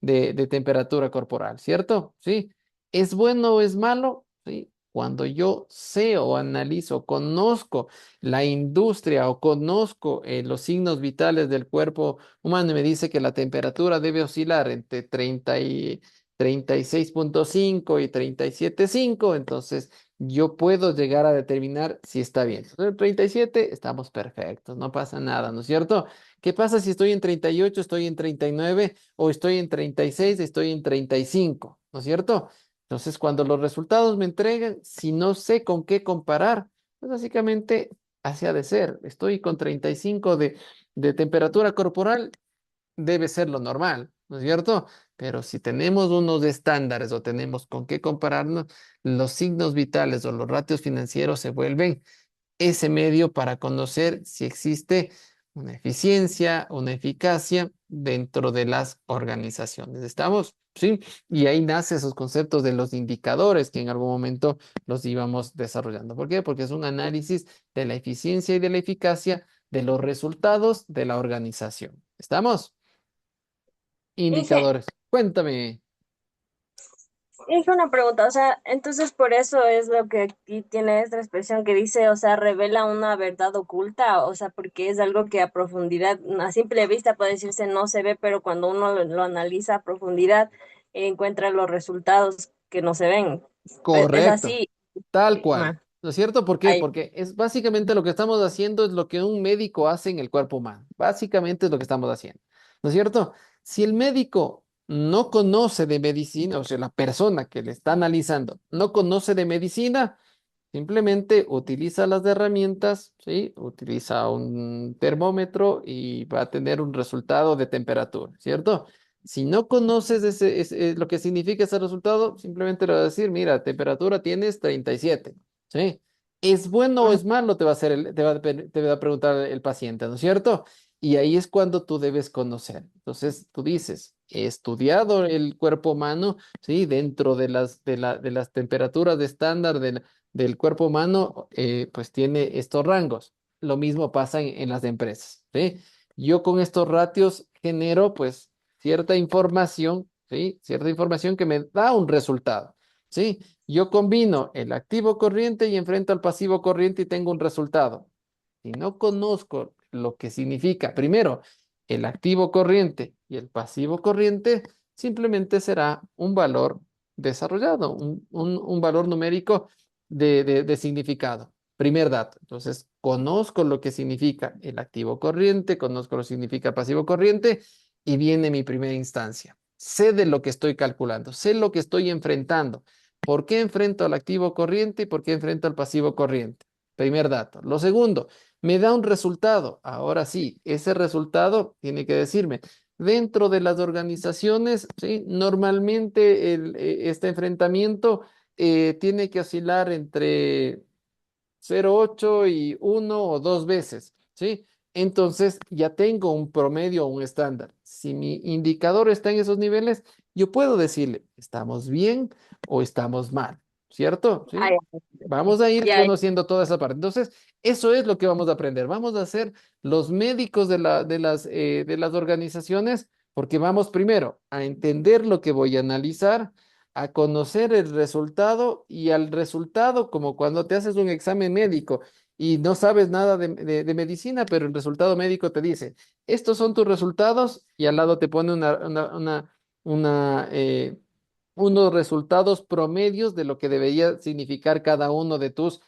de temperatura corporal, ¿cierto? ¿Sí? ¿Es bueno o es malo? ¿Sí? Cuando yo sé o analizo, conozco la industria o conozco los signos vitales del cuerpo humano y me dice que la temperatura debe oscilar entre 36,5 y 37,5, entonces yo puedo llegar a determinar si está bien. En 37 estamos perfectos, no pasa nada, ¿no es cierto? ¿Qué pasa si estoy en 38, estoy en 39 o estoy en 36, estoy en 35? ¿No es cierto? Entonces, cuando los resultados me entregan, si no sé con qué comparar, pues básicamente así ha de ser. Estoy con 35 de temperatura corporal, debe ser lo normal, ¿no es cierto? Pero si tenemos unos estándares o tenemos con qué compararnos, los signos vitales o los ratios financieros se vuelven ese medio para conocer si existe una eficiencia, una eficacia dentro de las organizaciones. ¿Estamos? Sí. Y ahí nace esos conceptos de los indicadores que en algún momento los íbamos desarrollando. ¿Por qué? Porque es un análisis de la eficiencia y de la eficacia de los resultados de la organización. ¿Estamos? Dije, Indicadores. Cuéntame. dije una pregunta, o sea, entonces por eso es lo que aquí tiene esta expresión que dice, o sea, revela una verdad oculta, o sea, porque es algo que a profundidad, a simple vista puede decirse no se ve, pero cuando uno lo analiza a profundidad, encuentra los resultados que no se ven. Es Correcto. así. Tal cual. Ah, ¿No es cierto? ¿Por qué? ahí. Porque es básicamente lo que estamos haciendo es lo que un médico hace en el cuerpo humano. Básicamente es lo que estamos haciendo. ¿No es cierto? Si el médico no conoce de medicina, o sea, la persona que le está analizando no conoce de medicina, simplemente utiliza las herramientas, ¿sí? Utiliza un termómetro y va a tener un resultado de temperatura, ¿cierto? Si no conoces lo que significa ese resultado, simplemente le va a decir, mira, temperatura tienes 37, ¿sí? ¿Es bueno o es malo? Te va a hacer te va a preguntar el paciente, ¿no es cierto? Y ahí es cuando tú debes conocer. Entonces, tú dices, he estudiado el cuerpo humano, ¿sí? Dentro de las temperaturas de estándar del cuerpo humano, pues tiene estos rangos. lo mismo pasa en las empresas, ¿sí? Yo con estos ratios genero pues cierta información, ¿sí? Cierta información que me da un resultado, ¿sí? Yo combino el activo corriente y enfrento al pasivo corriente y tengo un resultado. Si no conozco lo que significa, primero, el activo corriente y el pasivo corriente, simplemente será un valor desarrollado, un valor numérico de significado. Primer dato. Entonces, conozco lo que significa el activo corriente, conozco lo que significa el pasivo corriente y viene mi primera instancia. Sé de lo que estoy calculando, sé lo que estoy enfrentando. ¿Por qué enfrento al activo corriente y por qué enfrento al pasivo corriente? Primer dato. Lo segundo, me da un resultado. Ahora sí, ese resultado tiene que decirme, dentro de las organizaciones, ¿sí? Normalmente este enfrentamiento tiene que oscilar entre 0,8 y 1 o 2 veces, ¿sí? Entonces ya tengo un promedio o un estándar. Si mi indicador está en esos niveles, yo puedo decirle, ¿estamos bien o estamos mal? ¿Cierto? Ah, ¿Sí? Vamos a ir ya, conociendo toda esa parte. Entonces, eso es lo que vamos a aprender. Vamos a ser los médicos de las organizaciones porque vamos primero a entender lo que voy a analizar, a conocer el resultado y al resultado, como cuando te haces un examen médico y no sabes nada de medicina, pero el resultado médico te dice, estos son tus resultados y al lado te pone una, unos resultados promedios de lo que debería significar cada uno de tus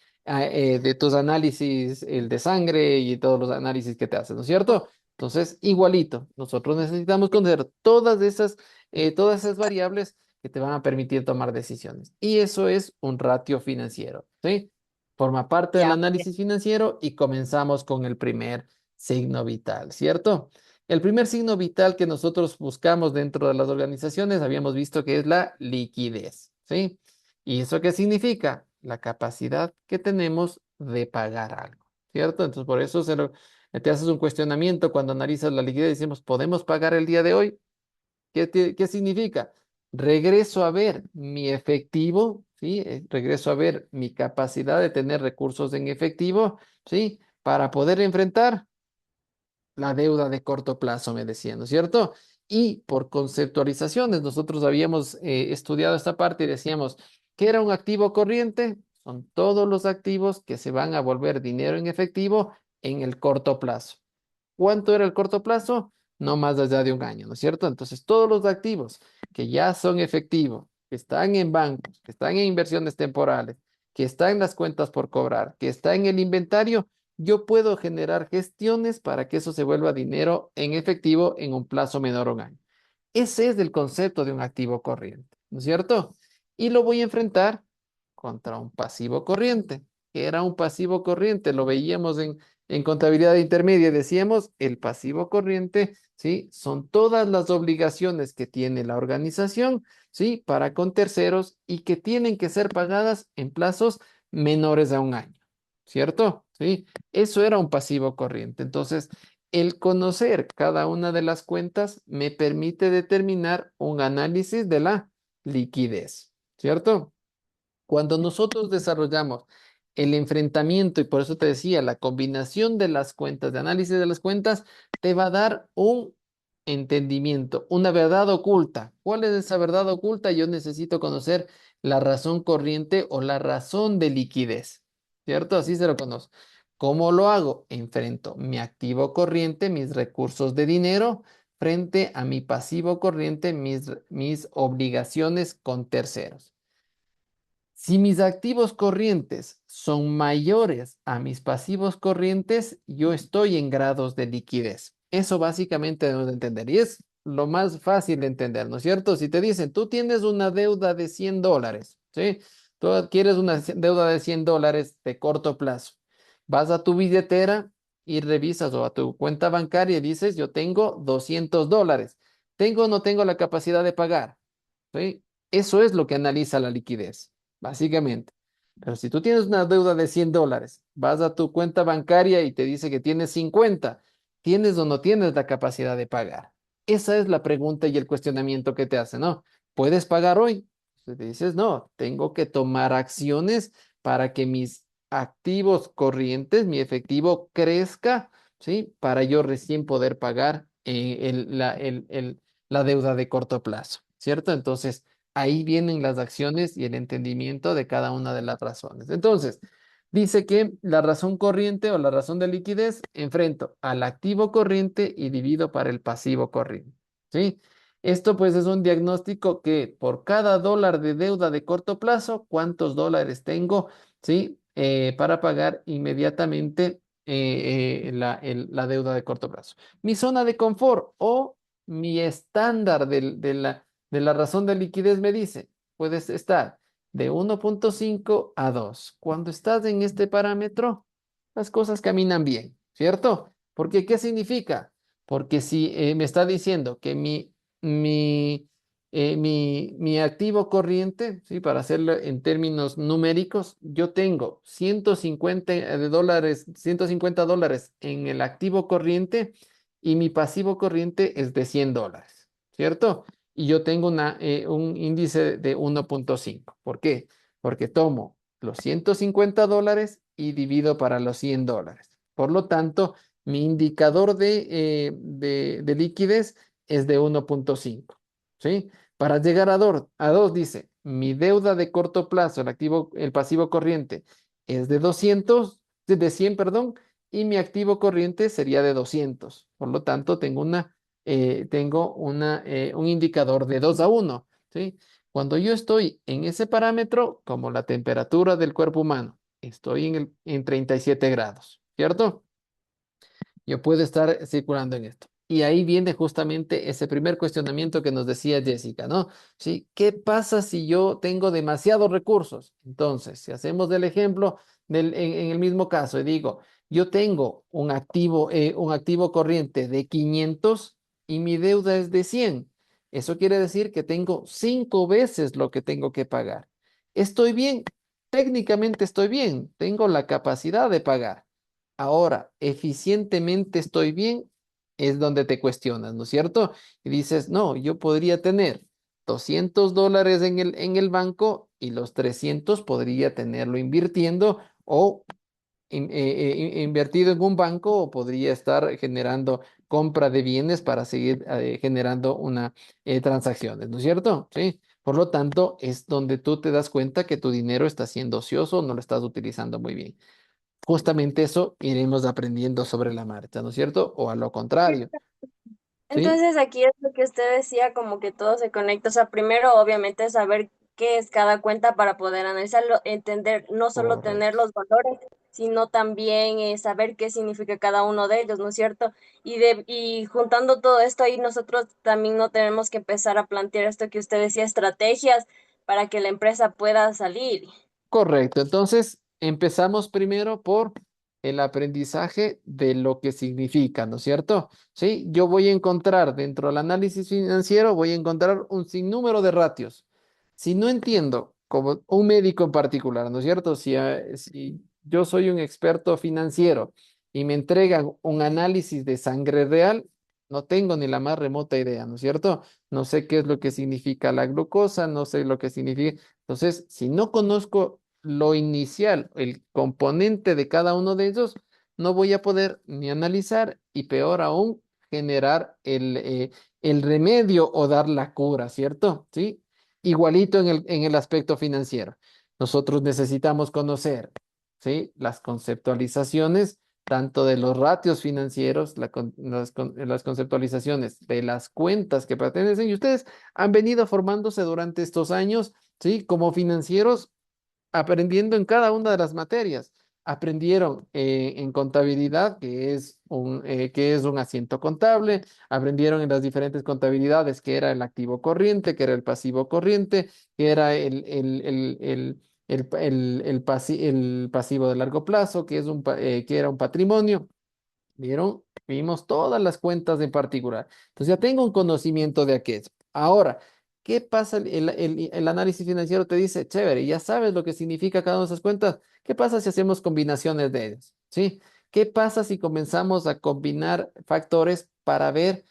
análisis, el de sangre y todos los análisis que te hacen, ¿no es cierto? Entonces, igualito, nosotros necesitamos conocer todas esas variables que te van a permitir tomar decisiones. Y eso es un ratio financiero, ¿sí? Forma parte del ya. análisis financiero y comenzamos con el primer signo vital, ¿cierto? El primer signo vital que nosotros buscamos dentro de las organizaciones habíamos visto que es la liquidez, ¿sí? ¿Y eso qué significa? La capacidad que tenemos de pagar algo, ¿cierto? Entonces, por eso te haces un cuestionamiento cuando analizas la liquidez. Decimos, ¿podemos pagar el día de hoy? ¿Qué significa? Regreso a ver mi efectivo, ¿sí? Regreso a ver mi capacidad de tener recursos en efectivo, ¿sí? Para poder enfrentar la deuda de corto plazo, me decían, ¿no es cierto? Y por conceptualizaciones, nosotros habíamos estudiado esta parte y decíamos, ¿qué era un activo corriente? Son todos los activos que se van a volver dinero en efectivo en el corto plazo. ¿Cuánto era el corto plazo? No más allá de un año, ¿no es cierto? Entonces, todos los activos que ya son efectivos, que están en bancos, que están en inversiones temporales, que están en las cuentas por cobrar, que está en el inventario, yo puedo generar gestiones para que eso se vuelva dinero en efectivo en un plazo menor a un año. Ese es el concepto de un activo corriente, ¿no es cierto? Y lo voy a enfrentar contra un pasivo corriente. ¿Que era un pasivo corriente? Lo veíamos en contabilidad intermedia. Decíamos, el pasivo corriente, ¿sí? Son todas las obligaciones que tiene la organización, ¿sí? Para con terceros y que tienen que ser pagadas en plazos menores a un año, ¿cierto? ¿Sí? Eso era un pasivo corriente. Entonces, el conocer cada una de las cuentas me permite determinar un análisis de la liquidez, ¿cierto? Cuando nosotros desarrollamos el enfrentamiento, y por eso te decía, la combinación de las cuentas, de análisis de las cuentas, te va a dar un entendimiento, una verdad oculta. ¿Cuál es esa verdad oculta? Yo necesito conocer la razón corriente o la razón de liquidez, ¿cierto? Así se lo conozco. ¿Cómo lo hago? Enfrento mi activo corriente, mis recursos de dinero, frente a mi pasivo corriente, mis obligaciones con terceros. Si mis activos corrientes son mayores a mis pasivos corrientes, yo estoy en grados de liquidez. Eso básicamente debemos de entender y es lo más fácil de entender, ¿no es cierto? Si te dicen, tú tienes una deuda de $100, ¿sí? Tú adquieres una deuda de $100 de corto plazo. Vas a tu billetera y revisas o a tu cuenta bancaria y dices, yo tengo $200. ¿Tengo o no tengo la capacidad de pagar? ¿Sí? Eso es lo que analiza la liquidez, básicamente. Pero si tú tienes una deuda de $100, vas a tu cuenta bancaria y te dice que tienes 50, ¿tienes o no tienes la capacidad de pagar? Esa es la pregunta y el cuestionamiento que te hace, ¿no? ¿Puedes pagar hoy? Si te dices, no, tengo que tomar acciones para que mis activos corrientes, mi efectivo crezca, ¿sí? Para yo recién poder pagar la deuda de corto plazo, ¿cierto? Entonces, ahí vienen las acciones y el entendimiento de cada una de las razones. Entonces, dice que la razón corriente o la razón de liquidez enfrento al activo corriente y divido para el pasivo corriente, ¿sí? Esto pues es un diagnóstico que por cada dólar de deuda de corto plazo, ¿cuántos dólares tengo? ¿Sí? Para pagar inmediatamente la deuda de corto plazo. Mi zona de confort o mi estándar de la razón de liquidez me dice, puedes estar de 1.5 a 2. Cuando estás en este parámetro, las cosas caminan bien, ¿cierto? Porque, ¿qué significa? Porque si me está diciendo que mi, mi activo corriente, ¿sí? Para hacerlo en términos numéricos, yo tengo 150 dólares, 150 dólares en el activo corriente y mi pasivo corriente es de 100 dólares, ¿cierto? Y yo tengo un índice de 1.5. ¿Por qué? Porque tomo los 150 dólares y divido para los 100 dólares. Por lo tanto, mi indicador de liquidez es de 1.5, ¿sí? Para llegar a 2 dice, mi deuda de corto plazo, el pasivo corriente, es de 200, de 100, perdón, y mi activo corriente sería de 200. Por lo tanto, tengo un indicador de 2 a 1, ¿sí? Cuando yo estoy en ese parámetro, como la temperatura del cuerpo humano, estoy en 37 grados, ¿cierto? Yo puedo estar circulando en esto. Y ahí viene justamente ese primer cuestionamiento que nos decía Jessica, ¿no? Sí, ¿qué pasa si yo tengo demasiados recursos? Entonces, si hacemos el ejemplo en el mismo caso y digo, yo tengo un activo corriente de 500 y mi deuda es de 100. Eso quiere decir que tengo 5 veces lo que tengo que pagar. ¿Estoy bien? Técnicamente estoy bien. Tengo la capacidad de pagar. Ahora, eficientemente estoy bien, es donde te cuestionas, ¿no es cierto? Y dices, no, yo podría tener 200 dólares en el banco y los 300 podría tenerlo invirtiendo o invertido en un banco o podría estar generando compra de bienes para seguir generando una transacciones, ¿no es cierto? Sí. Por lo tanto, es donde tú te das cuenta que tu dinero está siendo ocioso, no lo estás utilizando muy bien. Justamente eso iremos aprendiendo sobre la marcha, ¿no es cierto? O a lo contrario, ¿sí? Entonces aquí es lo que usted decía, como que todo se conecta. O sea, primero obviamente saber qué es cada cuenta para poder analizarlo, entender, no solo tener Correcto. los valores, sino también saber qué significa cada uno de ellos, ¿no es cierto? Y juntando todo esto ahí, nosotros también no tenemos que empezar a plantear esto que usted decía, estrategias para que la empresa pueda salir. Correcto. Entonces, empezamos primero por el aprendizaje de lo que significa, ¿no es cierto? Sí, yo voy a encontrar dentro del análisis financiero, voy a encontrar un sinnúmero de ratios. Si no entiendo, como un médico en particular, ¿no es cierto? Si yo soy un experto financiero y me entregan un análisis de sangre real, no tengo ni la más remota idea, ¿no es cierto? No sé qué es lo que significa la glucosa, no sé lo que significa. Entonces, si no conozco lo inicial, el componente de cada uno de ellos, no voy a poder ni analizar y peor aún, generar el remedio o dar la cura, ¿cierto? ¿Sí? Igualito en el aspecto financiero. Nosotros necesitamos conocer, ¿sí? Las conceptualizaciones, tanto de los ratios financieros, las conceptualizaciones de las cuentas que pertenecen, y ustedes han venido formándose durante estos años, ¿sí? Como financieros aprendiendo en cada una de las materias. Aprendieron en contabilidad, que es un asiento contable, aprendieron en las diferentes contabilidades, que era el activo corriente, que era el pasivo corriente, que era el pasivo de largo plazo, que era un patrimonio. ¿Vieron? Vimos todas las cuentas en particular. Entonces ya tengo un conocimiento de aquello. Ahora, ¿qué pasa? El análisis financiero te dice, chévere, ya sabes lo que significa cada una de esas cuentas. ¿Qué pasa si hacemos combinaciones de ellas? ¿Sí? ¿Qué pasa si comenzamos a combinar factores para ver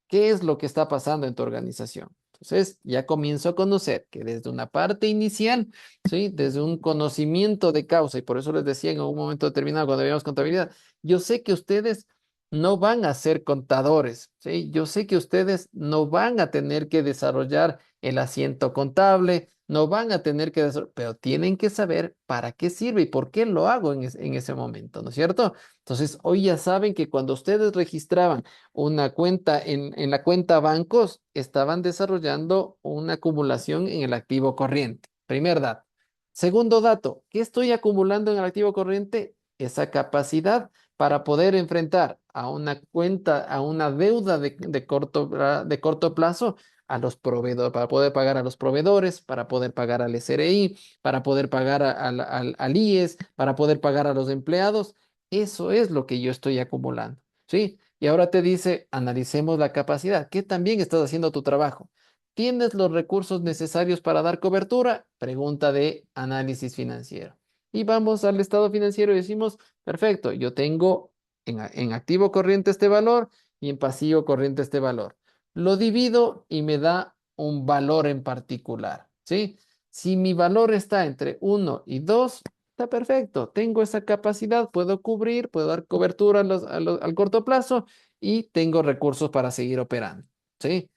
qué es lo que está pasando en tu organización? Entonces, ya comienzo a conocer que desde una parte inicial, ¿sí? Desde un conocimiento de causa, y por eso les decía en un momento determinado cuando veíamos contabilidad, yo sé que ustedes no van a ser contadores, ¿sí? Yo sé que ustedes no van a tener que desarrollar el asiento contable, no van a tener que desarrollar, pero tienen que saber para qué sirve y por qué lo hago en ese momento, ¿no es cierto? Entonces, hoy ya saben que cuando ustedes registraban una cuenta en la cuenta bancos, estaban desarrollando una acumulación en el activo corriente. Primer dato. Segundo dato, ¿qué estoy acumulando en el activo corriente? Esa capacidad para poder enfrentar a una cuenta, a una deuda de corto plazo a los proveedores, para poder pagar a los proveedores, para poder pagar al SRI, para poder pagar al IES, para poder pagar a los empleados. Eso es lo que yo estoy acumulando, ¿sí? Y ahora te dice, analicemos la capacidad. ¿Qué también estás haciendo tu trabajo? ¿Tienes los recursos necesarios para dar cobertura? Pregunta de análisis financiero. Y vamos al estado financiero y decimos, perfecto, yo tengo en activo corriente este valor y en pasivo corriente este valor. Lo divido y me da un valor en particular, ¿sí? Si mi valor está entre 1 y 2, está perfecto. Tengo esa capacidad, puedo cubrir, puedo dar cobertura al corto plazo y tengo recursos para seguir operando, ¿sí?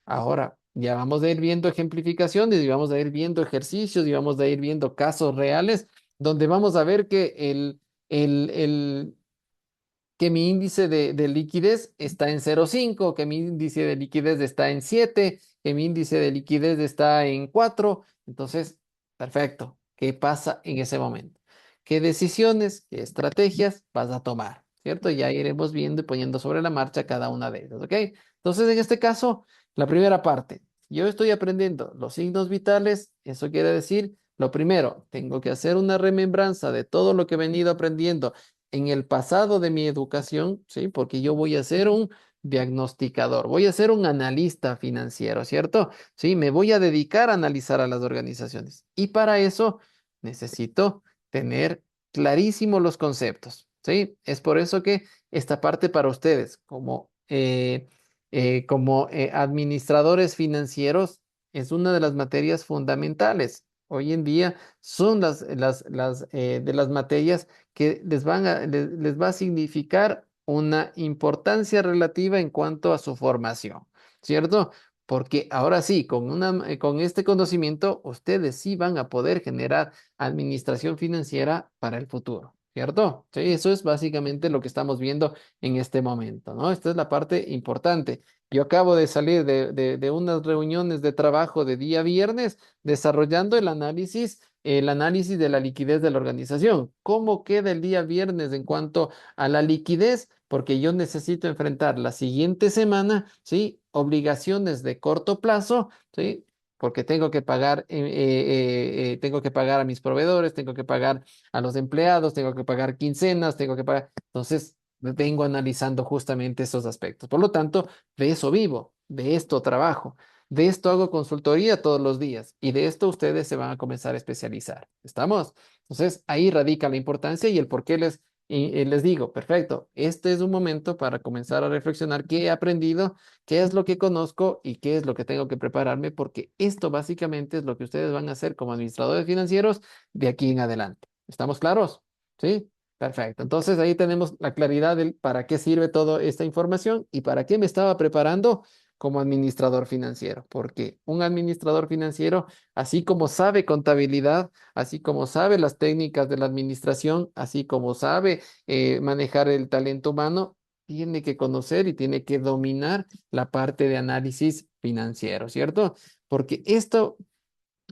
Ahora, ya vamos a ir viendo ejemplificaciones y vamos a ir viendo ejercicios y vamos a ir viendo casos reales donde vamos a ver que el, el, que mi índice de liquidez está en 0,5, que mi índice de liquidez está en 7, que mi índice de liquidez está en 4. Entonces, perfecto. ¿Qué pasa en ese momento? ¿Qué decisiones, qué estrategias vas a tomar? ¿Cierto? Ya iremos viendo y poniendo sobre la marcha cada una de ellas, ¿ok? Entonces, en este caso, la primera parte, yo estoy aprendiendo los signos vitales, eso quiere decir, lo primero, tengo que hacer una remembranza de todo lo que he venido aprendiendo en el pasado de mi educación, ¿sí? Porque yo voy a ser un diagnosticador, voy a ser un analista financiero, ¿cierto? Sí, me voy a dedicar a analizar a las organizaciones. Y para eso necesito tener clarísimos los conceptos, ¿sí? Es por eso que esta parte para ustedes, como administradores financieros, es una de las materias fundamentales. Hoy en día son de las materias que les va a significar una importancia relativa en cuanto a su formación, ¿cierto? Porque ahora sí, con este conocimiento, ustedes sí van a poder generar administración financiera para el futuro, ¿cierto? Sí, eso es básicamente lo que estamos viendo en este momento, ¿no? Esta es la parte importante. Yo acabo de salir de unas reuniones de trabajo de día viernes desarrollando el análisis de la liquidez de la organización. ¿Cómo queda el día viernes en cuanto a la liquidez? Porque yo necesito enfrentar la siguiente semana, ¿sí? Obligaciones de corto plazo, ¿sí? Porque tengo que pagar a mis proveedores, tengo que pagar a los empleados, tengo que pagar quincenas, tengo que pagar. Entonces, vengo analizando justamente esos aspectos. Por lo tanto, de eso vivo, de esto trabajo. De esto hago consultoría todos los días y de esto ustedes se van a comenzar a especializar. ¿Estamos? Entonces, ahí radica la importancia y el por qué les digo, perfecto, este es un momento para comenzar a reflexionar qué he aprendido, qué es lo que conozco y qué es lo que tengo que prepararme, porque esto básicamente es lo que ustedes van a hacer como administradores financieros de aquí en adelante. ¿Estamos claros? ¿Sí? Perfecto. Entonces, ahí tenemos la claridad del para qué sirve toda esta información y para qué me estaba preparando como administrador financiero, porque un administrador financiero, así como sabe contabilidad, así como sabe las técnicas de la administración, así como sabe manejar el talento humano, tiene que conocer y tiene que dominar la parte de análisis financiero, ¿cierto? Porque esto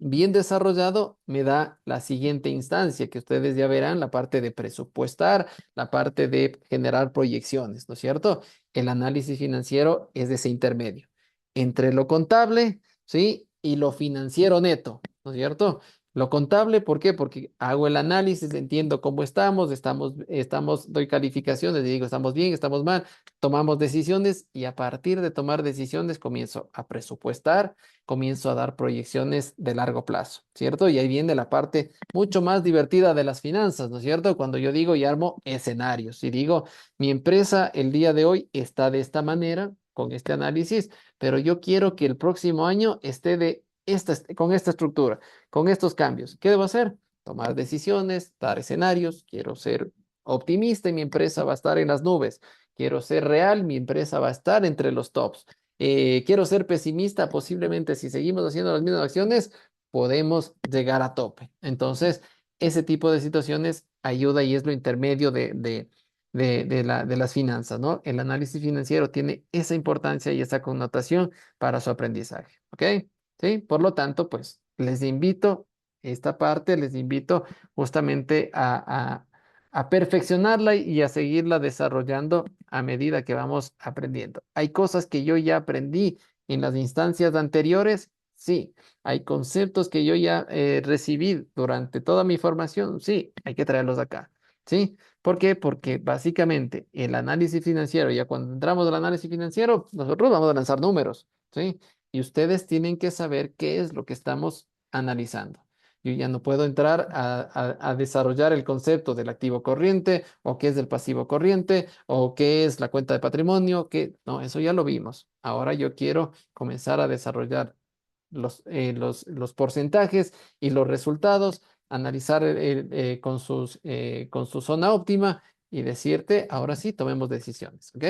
bien desarrollado me da la siguiente instancia, que ustedes ya verán, la parte de presupuestar, la parte de generar proyecciones, ¿no es cierto? El análisis financiero es de ese intermedio entre lo contable, ¿sí? Y lo financiero neto, ¿no es cierto? Lo contable, ¿por qué? Porque hago el análisis, entiendo cómo doy calificaciones, y digo, estamos bien, estamos mal, tomamos decisiones y a partir de tomar decisiones comienzo a presupuestar, comienzo a dar proyecciones de largo plazo, ¿cierto? Y ahí viene la parte mucho más divertida de las finanzas, ¿no es cierto? Cuando yo digo y armo escenarios y digo, mi empresa el día de hoy está de esta manera, con este análisis, pero yo quiero que el próximo año esté con esta estructura, con estos cambios. ¿Qué debo hacer? Tomar decisiones, dar escenarios. Quiero ser optimista y mi empresa va a estar en las nubes. Quiero ser real, mi empresa va a estar entre los tops. Quiero ser pesimista, posiblemente si seguimos haciendo las mismas acciones, podemos llegar a tope. Entonces, ese tipo de situaciones ayuda y es lo intermedio de las finanzas, ¿no? El análisis financiero tiene esa importancia y esa connotación para su aprendizaje, ¿ok? ¿Sí? Por lo tanto, pues les invito, esta parte les invito justamente a perfeccionarla y a seguirla desarrollando a medida que vamos aprendiendo. Hay cosas que yo ya aprendí en las instancias anteriores, sí. Hay conceptos que yo ya recibí durante toda mi formación, sí, hay que traerlos acá, ¿sí? ¿Por qué? Porque básicamente el análisis financiero, ya cuando entramos al análisis financiero, nosotros vamos a lanzar números, ¿sí? Y ustedes tienen que saber qué es lo que estamos analizando. Yo ya no puedo entrar a desarrollar el concepto del activo corriente o qué es el pasivo corriente o qué es la cuenta de patrimonio, que no, eso ya lo vimos. Ahora yo quiero comenzar a desarrollar los porcentajes y los resultados, analizar con su zona óptima y decirte, ahora sí, tomemos decisiones, ¿ok?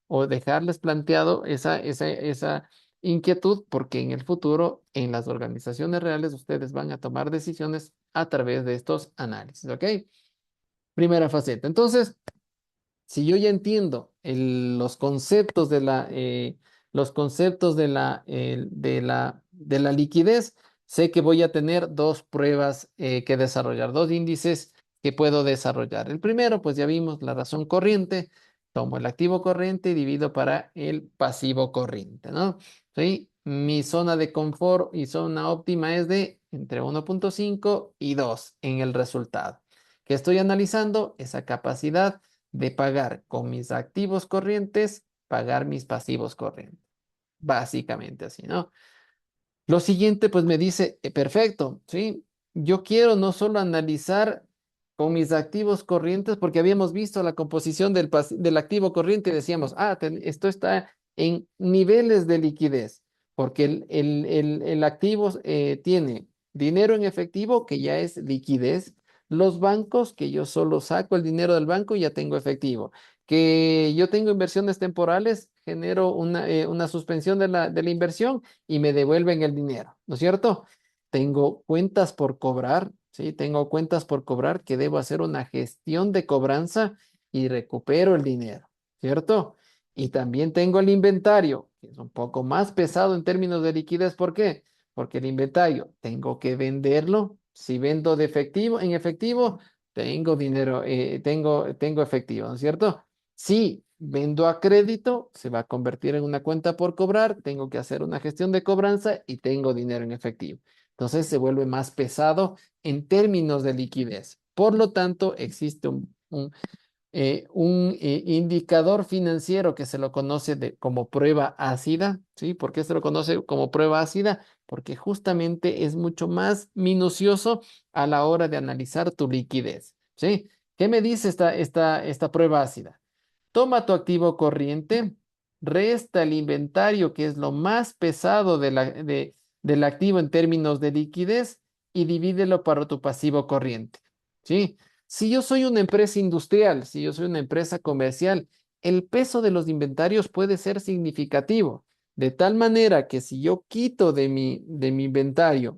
O dejarles planteado esa inquietud, porque en el futuro, en las organizaciones reales, ustedes van a tomar decisiones a través de estos análisis, ¿ok? Primera faceta. Entonces, si yo ya entiendo los conceptos de la liquidez, sé que voy a tener dos pruebas que desarrollar, dos índices que puedo desarrollar. El primero, pues ya vimos la razón corriente, tomo el activo corriente y divido para el pasivo corriente, ¿no? ¿Sí? Mi zona de confort y zona óptima es de entre 1.5 y 2 en el resultado. ¿Qué estoy analizando? Esa capacidad de pagar con mis activos corrientes, pagar mis pasivos corrientes. Básicamente así, ¿no? Lo siguiente, pues me dice, perfecto, ¿sí? Yo quiero no solo analizar con mis activos corrientes, porque habíamos visto la composición del activo corriente y decíamos, esto está en niveles de liquidez, porque el activo tiene dinero en efectivo, que ya es liquidez, los bancos, que yo solo saco el dinero del banco y ya tengo efectivo, que yo tengo inversiones temporales, genero una suspensión de la inversión y me devuelven el dinero, ¿no es cierto? Tengo cuentas por cobrar, ¿sí? Tengo cuentas por cobrar que debo hacer una gestión de cobranza y recupero el dinero, ¿cierto? Y también tengo el inventario, que es un poco más pesado en términos de liquidez. ¿Por qué? Porque el inventario tengo que venderlo. Si vendo en efectivo, tengo dinero, tengo efectivo, ¿no es cierto? Si vendo a crédito, se va a convertir en una cuenta por cobrar, tengo que hacer una gestión de cobranza y tengo dinero en efectivo. Entonces se vuelve más pesado en términos de liquidez. Por lo tanto, existe un indicador financiero que se lo conoce como prueba ácida, ¿sí? ¿Por qué se lo conoce como prueba ácida? Porque justamente es mucho más minucioso a la hora de analizar tu liquidez, ¿sí? ¿Qué me dice esta prueba ácida? Toma tu activo corriente, resta el inventario, que es lo más pesado del activo en términos de liquidez, y divídelo para tu pasivo corriente, ¿sí? Si yo soy una empresa industrial, si yo soy una empresa comercial, el peso de los inventarios puede ser significativo, de tal manera que si yo quito de mi inventario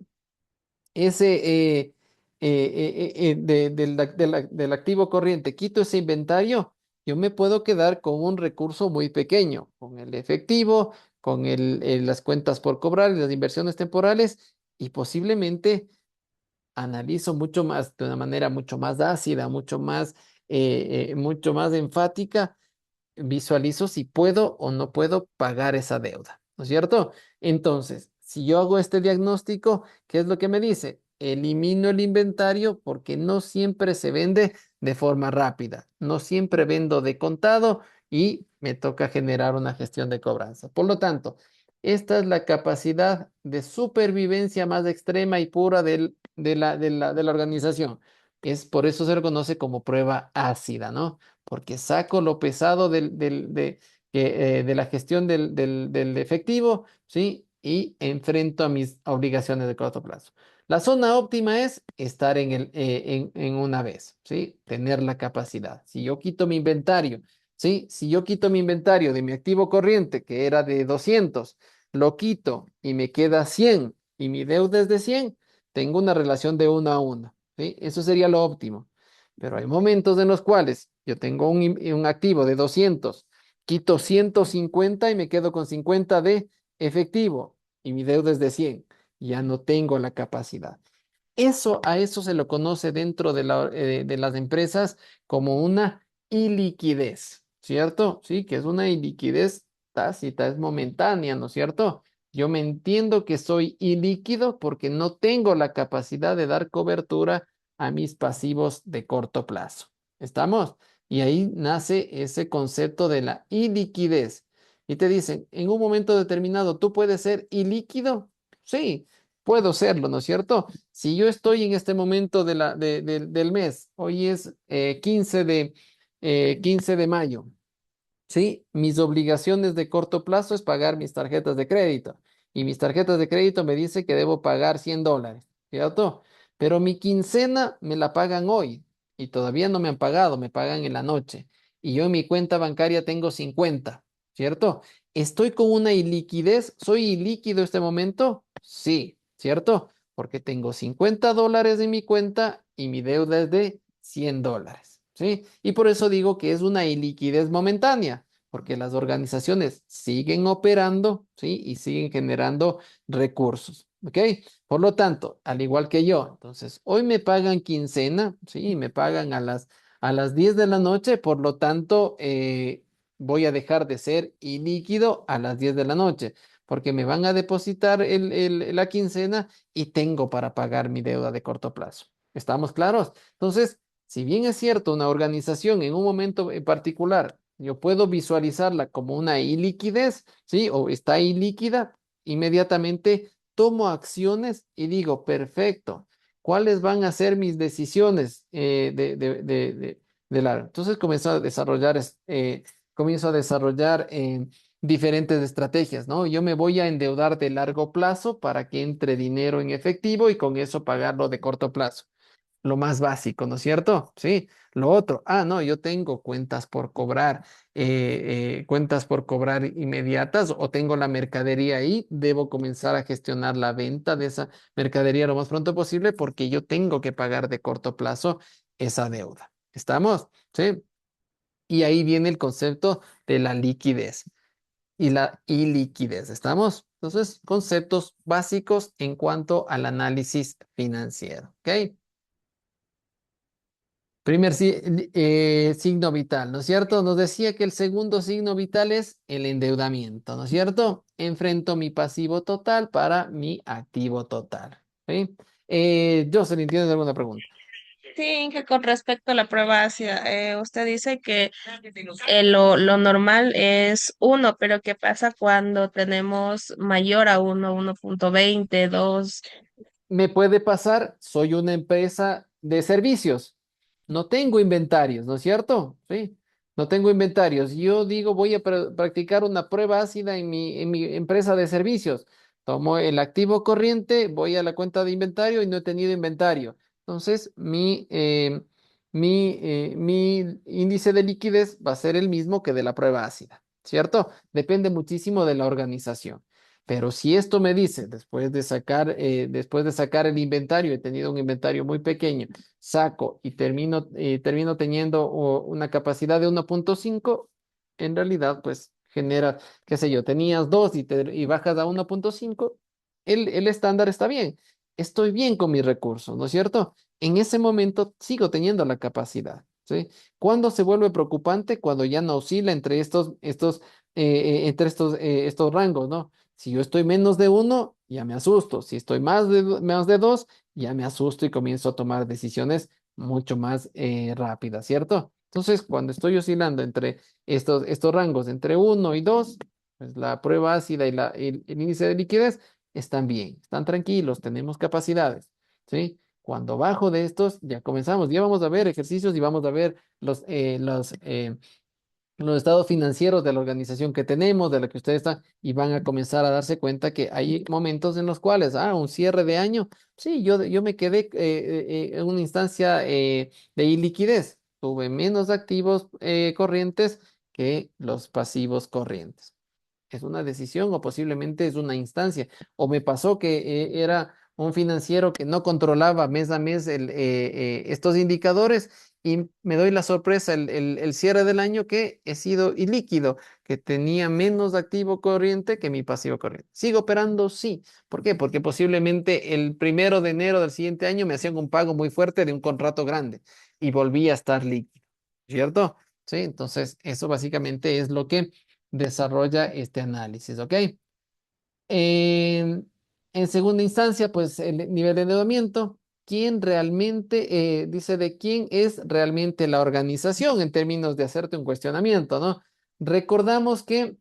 ese del activo corriente, quito ese inventario, yo me puedo quedar con un recurso muy pequeño, con el efectivo, con las cuentas por cobrar y las inversiones temporales, y posiblemente analizo mucho más, de una manera mucho más ácida, mucho más enfática, visualizo si puedo o no puedo pagar esa deuda, ¿no es cierto? Entonces, si yo hago este diagnóstico, ¿qué es lo que me dice? Elimino el inventario porque no siempre se vende de forma rápida, no siempre vendo de contado y me toca generar una gestión de cobranza. Por lo tanto, esta es la capacidad de supervivencia más extrema y pura de la organización. Por eso se le conoce como prueba ácida, ¿no? Porque saco lo pesado de la gestión del efectivo, ¿sí? Y enfrento a mis obligaciones de corto plazo. La zona óptima es estar en una vez, ¿sí? Tener la capacidad. Si yo quito mi inventario, ¿sí? Si yo quito mi inventario de mi activo corriente, que era de 200, lo quito y me queda 100 y mi deuda es de 100, tengo una relación de 1 a 1, ¿sí? Eso sería lo óptimo. Pero hay momentos en los cuales yo tengo un activo de 200, quito 150 y me quedo con 50 de efectivo y mi deuda es de 100. Ya no tengo la capacidad. A eso se lo conoce dentro de las empresas como una iliquidez, ¿cierto? Sí, que es una iliquidez tácita, es momentánea, ¿no es cierto? Yo me entiendo que soy ilíquido porque no tengo la capacidad de dar cobertura a mis pasivos de corto plazo. ¿Estamos? Y ahí nace ese concepto de la iliquidez. Y te dicen, en un momento determinado, ¿tú puedes ser ilíquido? Sí, puedo serlo, ¿no es cierto? Si yo estoy en este momento del mes, hoy es 15 de mayo, ¿sí? Mis obligaciones de corto plazo es pagar mis tarjetas de crédito. Y mis tarjetas de crédito me dice que debo pagar $100, ¿cierto? Pero mi quincena me la pagan hoy y todavía no me han pagado, me pagan en la noche. Y yo en mi cuenta bancaria tengo 50, ¿cierto? ¿Estoy con una iliquidez? ¿Soy ilíquido este momento? Sí, ¿cierto? Porque tengo $50 en mi cuenta y mi deuda es de $100, ¿sí? Y por eso digo que es una iliquidez momentánea, porque las organizaciones siguen operando, ¿sí? Y siguen generando recursos, ¿ok? Por lo tanto, al igual que yo, entonces, hoy me pagan quincena, ¿sí? Me pagan a las 10 de la noche, por lo tanto, voy a dejar de ser ilíquido a las 10 de la noche, porque me van a depositar la quincena y tengo para pagar mi deuda de corto plazo. ¿Estamos claros? Entonces, si bien es cierto, una organización en un momento en particular, yo puedo visualizarla como una iliquidez, ¿sí? O está ilíquida, inmediatamente tomo acciones y digo, perfecto, ¿cuáles van a ser mis decisiones Entonces comienzo a desarrollar diferentes estrategias, ¿no? Yo me voy a endeudar de largo plazo para que entre dinero en efectivo y con eso pagarlo de corto plazo, lo más básico, ¿no es cierto? Sí. Lo otro, no, yo tengo cuentas por cobrar inmediatas o tengo la mercadería ahí, debo comenzar a gestionar la venta de esa mercadería lo más pronto posible porque yo tengo que pagar de corto plazo esa deuda. ¿Estamos? Sí. Y ahí viene el concepto de la liquidez y la iliquidez. ¿Estamos? Entonces, conceptos básicos en cuanto al análisis financiero. ¿Ok? Primer signo vital, ¿no es cierto? Nos decía que el segundo signo vital es el endeudamiento, ¿no es cierto? Enfrento mi pasivo total para mi activo total. ¿Sí? Jocelyn, ¿tienes alguna pregunta? Sí, que con respecto a la prueba ácida, usted dice que lo normal es 1, pero ¿qué pasa cuando tenemos mayor a 1, 1.20, 2? Me puede pasar, soy una empresa de servicios, no tengo inventarios, ¿no es cierto? Sí, no tengo inventarios. Yo digo, voy a practicar una prueba ácida en mi empresa de servicios. Tomo el activo corriente, voy a la cuenta de inventario y no he tenido inventario. Entonces, mi índice de liquidez va a ser el mismo que de la prueba ácida, ¿cierto? Depende muchísimo de la organización. Pero si esto me dice, después de sacar el inventario, he tenido un inventario muy pequeño, saco y termino teniendo una capacidad de 1.5, en realidad, pues genera, qué sé yo, tenías 2 y bajas a 1.5, el estándar está bien. Estoy bien con mi recurso, ¿no es cierto? En ese momento sigo teniendo la capacidad, ¿sí? ¿Cuándo se vuelve preocupante? Cuando ya no oscila entre estos rangos, ¿no? Si yo estoy menos de 1, ya me asusto. Si estoy más de 2, ya me asusto y comienzo a tomar decisiones mucho más rápidas, ¿cierto? Entonces, cuando estoy oscilando entre estos rangos, entre 1 y 2, pues la prueba ácida y el índice de liquidez están bien, están tranquilos, tenemos capacidades, ¿sí? Cuando bajo de estos, ya comenzamos, ya vamos a ver ejercicios y vamos a ver los estados financieros de la organización que tenemos, de la que ustedes están, y van a comenzar a darse cuenta que hay momentos en los cuales, un cierre de año, sí, yo me quedé en una instancia de iliquidez. Tuve menos activos corrientes que los pasivos corrientes. Es una decisión o posiblemente es una instancia. O me pasó que era un financiero que no controlaba mes a mes estos indicadores y me doy la sorpresa el cierre del año que he sido ilíquido, que tenía menos activo corriente que mi pasivo corriente. ¿Sigo operando? Sí. ¿Por qué? Porque posiblemente el 1 de enero del siguiente año me hacían un pago muy fuerte de un contrato grande y volví a estar líquido, ¿cierto? Sí, entonces eso básicamente es lo que desarrolla este análisis, ¿ok? En, en segunda instancia, pues el nivel de endeudamiento, ¿quién realmente, dice de quién es realmente la organización en términos de hacerte un cuestionamiento, ¿no? Recordamos que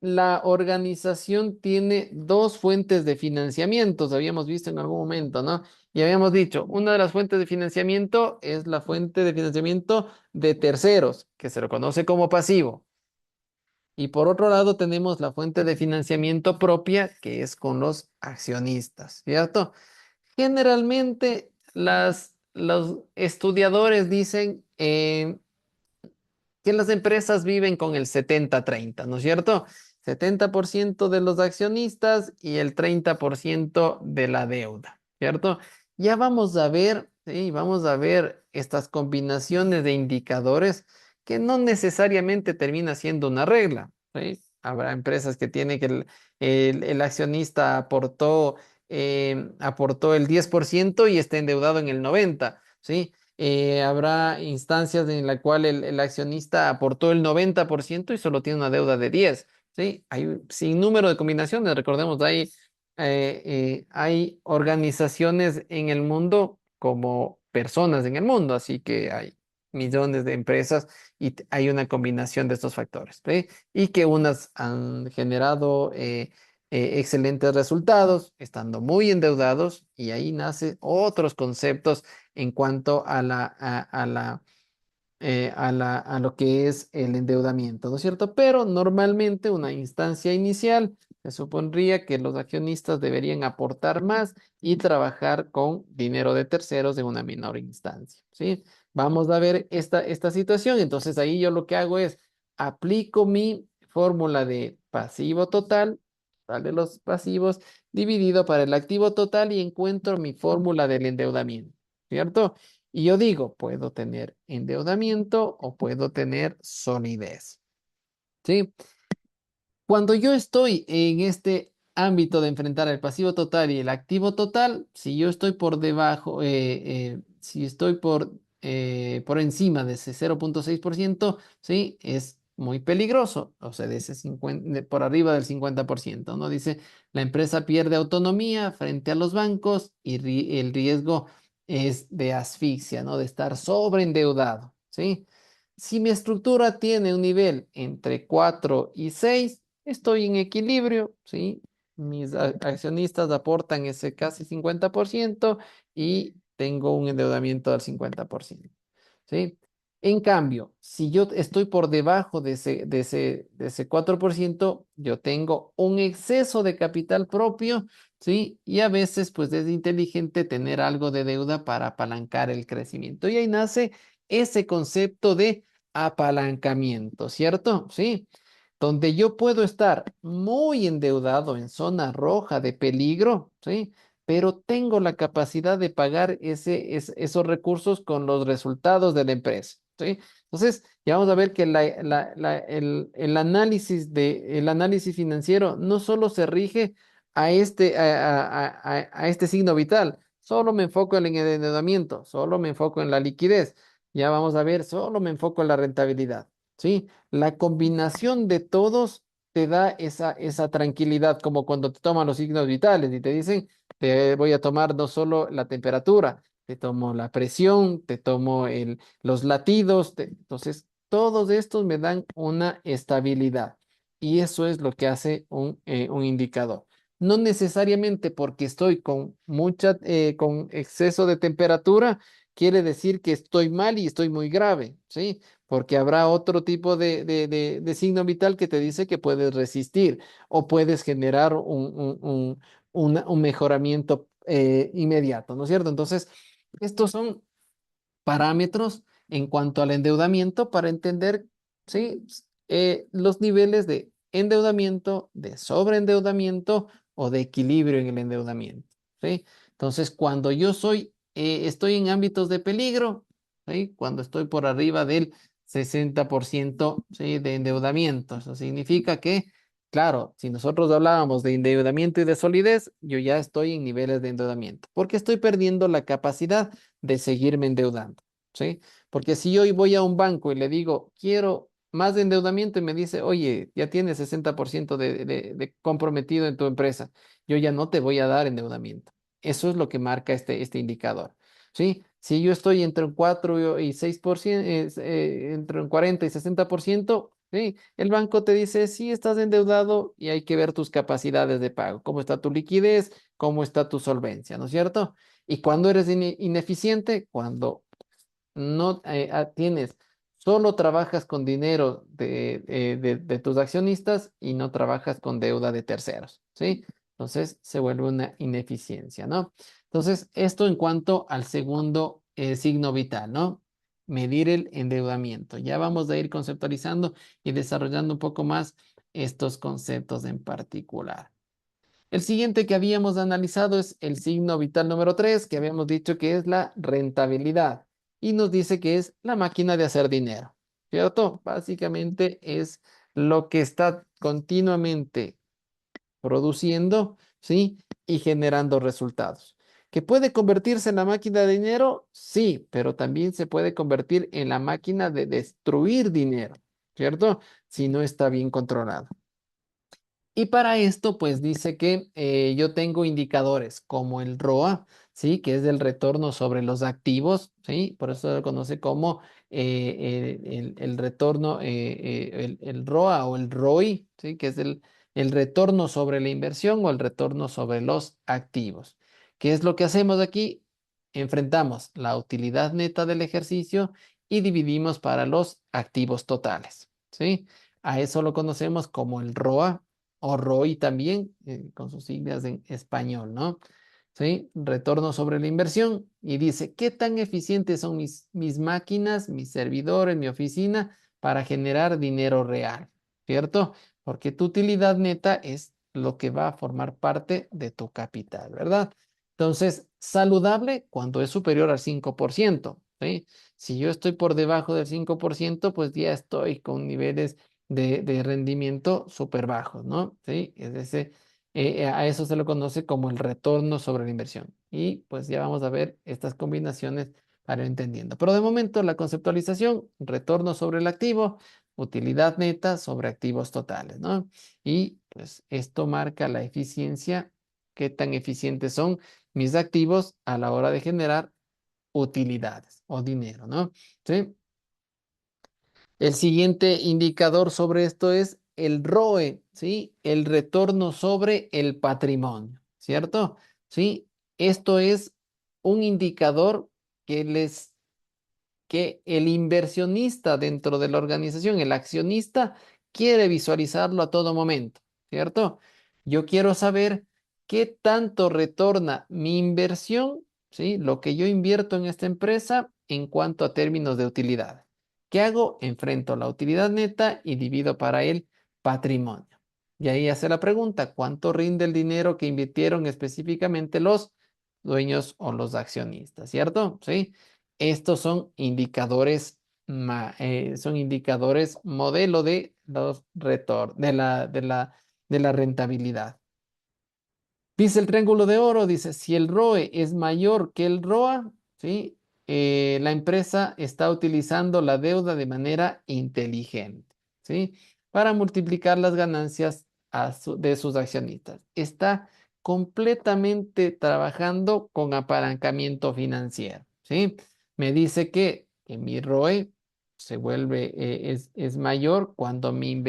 la organización tiene dos fuentes de financiamientos, habíamos visto en algún momento, ¿no? Y habíamos dicho, una de las fuentes de financiamiento es la fuente de financiamiento de terceros, que se lo conoce como pasivo. Y por otro lado tenemos la fuente de financiamiento propia, que es con los accionistas, ¿cierto? Generalmente los estudiadores dicen que las empresas viven con el 70-30, ¿no es cierto? 70% de los accionistas y el 30% de la deuda, ¿cierto? Ya vamos a ver, sí, vamos a ver estas combinaciones de indicadores que no necesariamente termina siendo una regla, ¿sí? Habrá empresas que tienen que el accionista aportó el 10% y está endeudado en el 90%, ¿sí? Habrá instancias en la cual el accionista aportó el 90% y solo tiene una deuda de 10, ¿sí? Hay un sinnúmero de combinaciones. Recordemos, hay organizaciones en el mundo como personas en el mundo, así que hay millones de empresas y hay una combinación de estos factores, ¿sí? Y que unas han generado excelentes resultados estando muy endeudados y ahí nacen otros conceptos en cuanto a lo que es el endeudamiento, ¿no es cierto? Pero normalmente una instancia inicial se supondría que los accionistas deberían aportar más y trabajar con dinero de terceros en una menor instancia, ¿sí? Vamos a ver esta situación. Entonces ahí yo lo que hago es aplico mi fórmula de pasivo total, de los pasivos, dividido para el activo total y encuentro mi fórmula del endeudamiento, ¿cierto? Y yo digo, puedo tener endeudamiento o puedo tener solidez, ¿sí? Cuando yo estoy en este ámbito de enfrentar el pasivo total y el activo total, si yo estoy por debajo, si estoy por encima de ese 0,6%, ¿sí? Es muy peligroso, o sea, de ese 50, por arriba del 50%, ¿no? Dice, la empresa pierde autonomía frente a los bancos y el riesgo es de asfixia, ¿no? De estar sobreendeudado, ¿sí? Si mi estructura tiene un nivel entre 4 y 6, estoy en equilibrio, ¿sí? Mis accionistas aportan ese casi 50% y tengo un endeudamiento del 50%, ¿sí? En cambio, si yo estoy por debajo de ese 4%, yo tengo un exceso de capital propio, ¿sí? Y a veces, pues, es inteligente tener algo de deuda para apalancar el crecimiento. Y ahí nace ese concepto de apalancamiento, ¿cierto? Sí, donde yo puedo estar muy endeudado en zona roja de peligro, ¿sí? Pero tengo la capacidad de pagar esos recursos con los resultados de la empresa, ¿sí? Entonces, ya vamos a ver que el análisis financiero no solo se rige a este signo vital, solo me enfoco en el endeudamiento, solo me enfoco en la liquidez, ya vamos a ver, solo me enfoco en la rentabilidad, ¿sí? La combinación de todos te da esa tranquilidad, como cuando te toman los signos vitales y te dicen, te voy a tomar no solo la temperatura, te tomo la presión, te tomo los latidos, entonces todos estos me dan una estabilidad y eso es lo que hace un indicador. No necesariamente porque estoy con exceso de temperatura, quiere decir que estoy mal y estoy muy grave, ¿sí? porque habrá otro tipo de signo vital que te dice que puedes resistir o puedes generar un mejoramiento inmediato, ¿no es cierto? Entonces, estos son parámetros en cuanto al endeudamiento para entender, ¿sí? Los niveles de endeudamiento, de sobreendeudamiento o de equilibrio en el endeudamiento, ¿sí? Entonces, cuando yo estoy en ámbitos de peligro, ¿sí? Cuando estoy por arriba del 60%, ¿sí? De endeudamiento, eso significa que, claro, si nosotros hablábamos de endeudamiento y de solidez, yo ya estoy en niveles de endeudamiento, porque estoy perdiendo la capacidad de seguirme endeudando, ¿sí? Porque si yo hoy voy a un banco y le digo, quiero más de endeudamiento y me dice, oye, ya tienes 60% de comprometido en tu empresa, yo ya no te voy a dar endeudamiento. Eso es lo que marca este indicador, ¿sí? Si yo estoy entre un 4 y 6%, entre un 40 y 60%, ¿sí? El banco te dice, sí, estás endeudado y hay que ver tus capacidades de pago, cómo está tu liquidez, cómo está tu solvencia, ¿no es cierto? Y cuando eres ineficiente, cuando no tienes, solo trabajas con dinero de tus accionistas y no trabajas con deuda de terceros, ¿sí? Entonces se vuelve una ineficiencia, ¿no? Entonces, esto en cuanto al segundo signo vital, ¿no? Medir el endeudamiento. Ya vamos a ir conceptualizando y desarrollando un poco más estos conceptos en particular. El siguiente que habíamos analizado es el signo vital número 3, que habíamos dicho que es la rentabilidad. Y nos dice que es la máquina de hacer dinero, ¿cierto? Básicamente es lo que está continuamente produciendo, ¿sí? Y generando resultados. ¿Que puede convertirse en la máquina de dinero? Sí, pero también se puede convertir en la máquina de destruir dinero, ¿cierto? Si no está bien controlado. Y para esto, pues dice que yo tengo indicadores como el ROA, ¿sí? Que es el retorno sobre los activos, ¿sí? Por eso se lo conoce como el retorno, el ROA o el ROI, ¿sí? Que es el retorno sobre la inversión o el retorno sobre los activos. ¿Qué es lo que hacemos aquí? Enfrentamos la utilidad neta del ejercicio y dividimos para los activos totales, ¿sí? A eso lo conocemos como el ROA o ROI también, con sus siglas en español, ¿no? ¿Sí? Retorno sobre la inversión y dice, ¿qué tan eficientes son mis máquinas, mis servidores, mi oficina para generar dinero real? ¿Cierto? Porque tu utilidad neta es lo que va a formar parte de tu capital, ¿verdad? Entonces, saludable cuando es superior al 5%, ¿sí? Si yo estoy por debajo del 5%, pues ya estoy con niveles de rendimiento súper bajos, ¿no? Sí, a eso se lo conoce como el retorno sobre la inversión. Y pues ya vamos a ver estas combinaciones para ir entendiendo. Pero de momento la conceptualización, retorno sobre el activo, utilidad neta sobre activos totales, ¿no? Y pues esto marca la eficiencia, qué tan eficientes son mis activos a la hora de generar utilidades o dinero, ¿no? Sí. El siguiente indicador sobre esto es el ROE, ¿sí? El retorno sobre el patrimonio, ¿cierto? ¿Sí? Esto es un indicador que que el inversionista dentro de la organización, el accionista, quiere visualizarlo a todo momento, ¿cierto? Yo quiero saber qué tanto retorna mi inversión, ¿sí? Lo que yo invierto en esta empresa en cuanto a términos de utilidad. ¿Qué hago? Enfrento la utilidad neta y divido para el patrimonio. Y ahí hace la pregunta, ¿cuánto rinde el dinero que invirtieron específicamente los dueños o los accionistas? ¿Cierto? ¿Sí? Estos son indicadores modelo de los de la rentabilidad. Dice el triángulo de oro, dice, si el ROE es mayor que el ROA, ¿sí? La empresa está utilizando la deuda de manera inteligente, ¿sí? Para multiplicar las ganancias de sus accionistas. Está completamente trabajando con apalancamiento financiero, ¿sí? Me dice que mi ROE se vuelve, es mayor cuando mi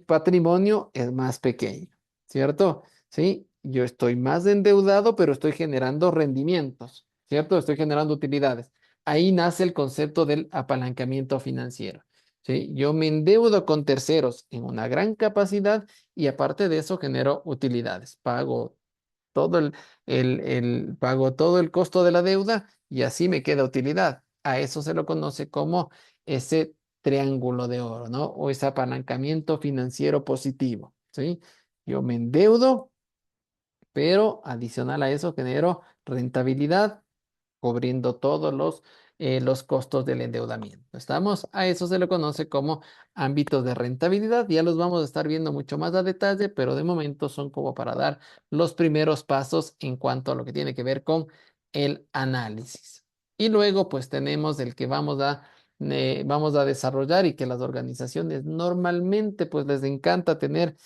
patrimonio es más pequeño, ¿cierto? Sí, yo estoy más endeudado, pero estoy generando rendimientos, ¿cierto? Estoy generando utilidades. ahí nace el concepto del apalancamiento financiero. ¿Sí? Yo me endeudo con terceros en una gran capacidad y aparte de eso genero utilidades. Todo pago todo el costo de la deuda y así me queda utilidad. A eso se lo conoce como ese triángulo de oro, ¿no? O ese apalancamiento financiero positivo, ¿sí? Yo me endeudo, pero adicional a eso genero rentabilidad cubriendo todos los costos del endeudamiento. ¿Estamos? A eso se le conoce como ámbitos de rentabilidad. Ya los vamos a estar viendo mucho más a detalle, pero de momento son como para dar los primeros pasos en cuanto a lo que tiene que ver con el análisis. Y luego pues tenemos el que vamos a desarrollar y que las organizaciones normalmente pues les encanta tener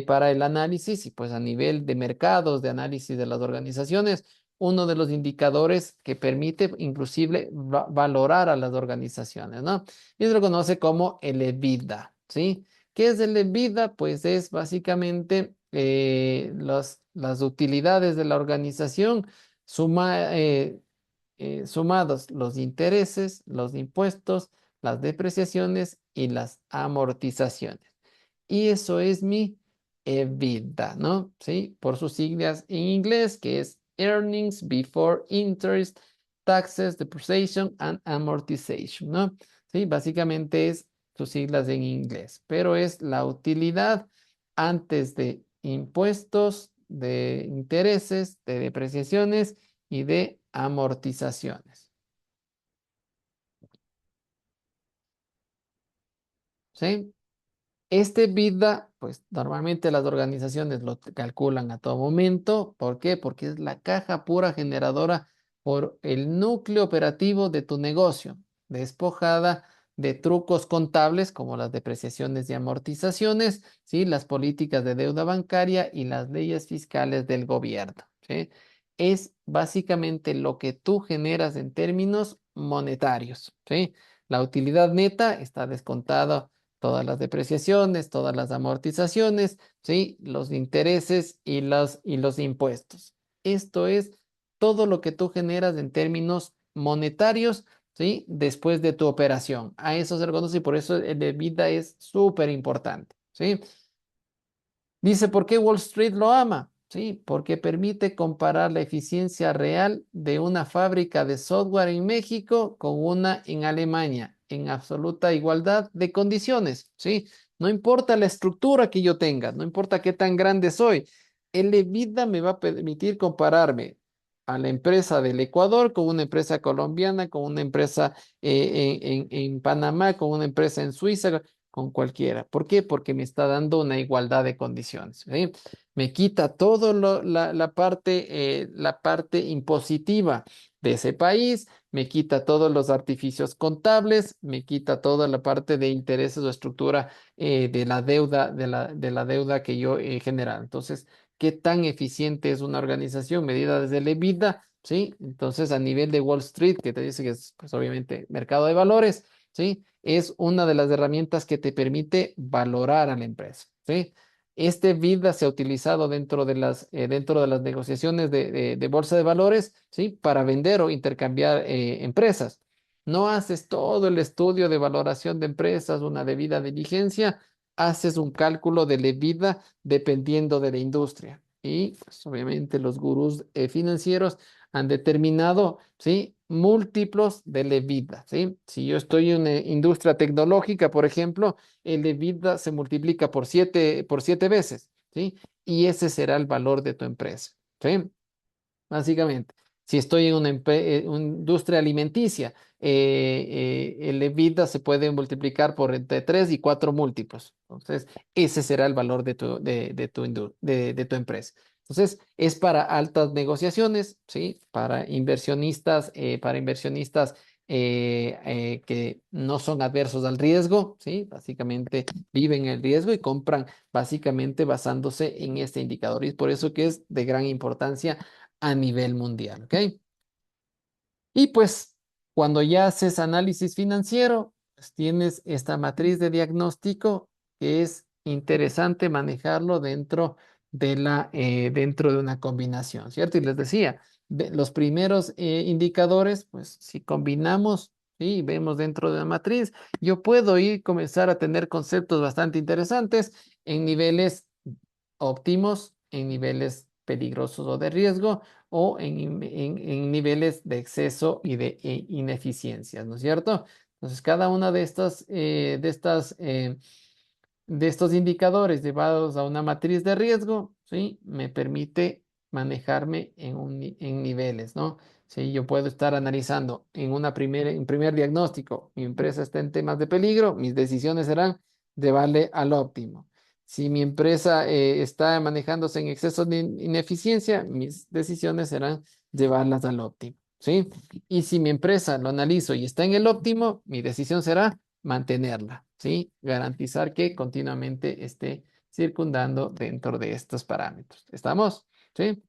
para el análisis y pues a nivel de mercados, de análisis de las organizaciones uno de los indicadores que permite inclusive valorar a las organizaciones, ¿no? Y se lo conoce como el EBITDA, ¿sí? ¿Qué es el EBITDA? Pues es básicamente las utilidades de la organización sumados los intereses, los impuestos, las depreciaciones y las amortizaciones. Y eso es mi EBITDA, ¿no? Sí, por sus siglas en inglés, que es Earnings Before Interest, Taxes, Depreciation and Amortization, ¿no? Sí, básicamente es sus siglas en inglés, pero es la utilidad antes de impuestos, de intereses, de depreciaciones y de amortizaciones. ¿Sí? Este EBITDA, pues normalmente las organizaciones lo calculan a todo momento. ¿Por qué? Porque es la caja pura generadora por el núcleo operativo de tu negocio, despojada de trucos contables como las depreciaciones y amortizaciones, ¿sí? Las políticas de deuda bancaria y las leyes fiscales del gobierno, ¿sí? Es básicamente lo que tú generas en términos monetarios, ¿sí? La utilidad neta está descontada todas las depreciaciones, todas las amortizaciones, ¿sí? Los intereses y los impuestos. Esto es todo lo que tú generas en términos monetarios, ¿sí? Después de tu operación. A eso se le conoce y por eso el EBITDA es súper importante, ¿sí? Dice, ¿por qué Wall Street lo ama? Sí, porque permite comparar la eficiencia real de una fábrica de software en México con una en Alemania, en absoluta igualdad de condiciones, ¿sí? No importa la estructura que yo tenga, no importa qué tan grande soy, el EBITDA me va a permitir compararme a la empresa del Ecuador con una empresa colombiana, con una empresa en Panamá, con una empresa en Suiza, con cualquiera. ¿Por qué? Porque me está dando una igualdad de condiciones. ¿Sí? Me quita todo la parte impositiva de ese país, me quita todos los artificios contables, me quita toda la parte de intereses o estructura de la deuda, de la deuda que yo he generado. Entonces, ¿qué tan eficiente es una organización medida desde el EBITDA? ¿Sí? Entonces, a nivel de Wall Street, que te dice que es, pues, obviamente, mercado de valores, ¿sí? Es una de las herramientas que te permite valorar a la empresa, ¿sí? Este vida se ha utilizado dentro de las negociaciones de bolsa de valores, ¿sí? Para vender o intercambiar empresas. No haces todo el estudio de valoración de empresas, una debida diligencia, haces un cálculo de la EBITDA dependiendo de la industria. Y pues, obviamente los gurús financieros han determinado, ¿sí? Múltiplos del EBITDA, ¿sí? Si yo estoy en una industria tecnológica, por ejemplo, el EBITDA se multiplica por siete veces, ¿sí? Y ese será el valor de tu empresa, ¿sí? Básicamente, si estoy en una industria alimenticia, el EBITDA se puede multiplicar por entre 3 y 4 múltiplos. Entonces, ese será el valor de tu empresa. Entonces, es para altas negociaciones, ¿sí? Para inversionistas que no son adversos al riesgo, ¿sí? Básicamente viven el riesgo y compran básicamente basándose en este indicador. Y es por eso que es de gran importancia a nivel mundial, ¿ok? Y pues cuando ya haces análisis financiero, pues tienes esta matriz de diagnóstico que es interesante manejarlo dentro dentro de una combinación, ¿cierto? Y les decía, los primeros indicadores, pues si combinamos, ¿sí? Y vemos dentro de la matriz, yo puedo ir comenzar a tener conceptos bastante interesantes en niveles óptimos, en niveles peligrosos o de riesgo, o en niveles de exceso y de ineficiencias, ¿no es cierto? Entonces, cada una de estos indicadores llevados a una matriz de riesgo, ¿sí? Me permite manejarme en niveles, ¿no? Si yo puedo estar analizando en primer diagnóstico, mi empresa está en temas de peligro, mis decisiones serán llevarle al óptimo. Si mi empresa está manejándose en exceso de ineficiencia, mis decisiones serán llevarlas al óptimo, ¿sí? Y si mi empresa lo analizo y está en el óptimo, mi decisión será mantenerla, ¿sí? Garantizar que continuamente esté circundando dentro de estos parámetros. ¿Estamos? ¿Sí?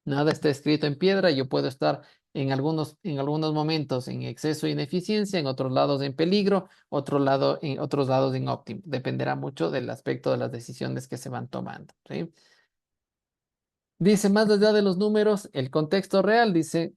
Nada está escrito en piedra. Yo puedo estar en algunos momentos en exceso de ineficiencia, en otros lados en peligro, en otros lados en óptimo. Dependerá mucho del aspecto de las decisiones que se van tomando, ¿sí? Dice, más allá de los números, el contexto real, dice,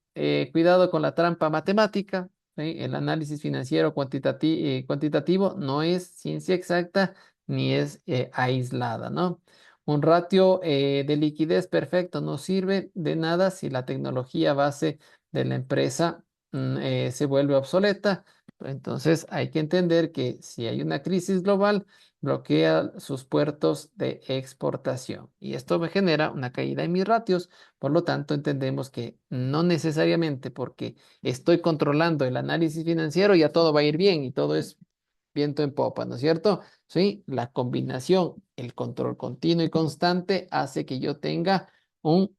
cuidado con la trampa matemática, ¿sí? El análisis financiero cuantitativo no es ciencia exacta ni es aislada, ¿no? Un ratio de liquidez perfecto no sirve de nada si la tecnología base de la empresa se vuelve obsoleta. Entonces hay que entender que si hay una crisis global, bloquea sus puertos de exportación y esto me genera una caída en mis ratios. Por lo tanto, entendemos que no necesariamente porque estoy controlando el análisis financiero ya todo va a ir bien y todo es viento en popa, ¿no es cierto? Sí, la combinación, el control continuo y constante hace que yo tenga un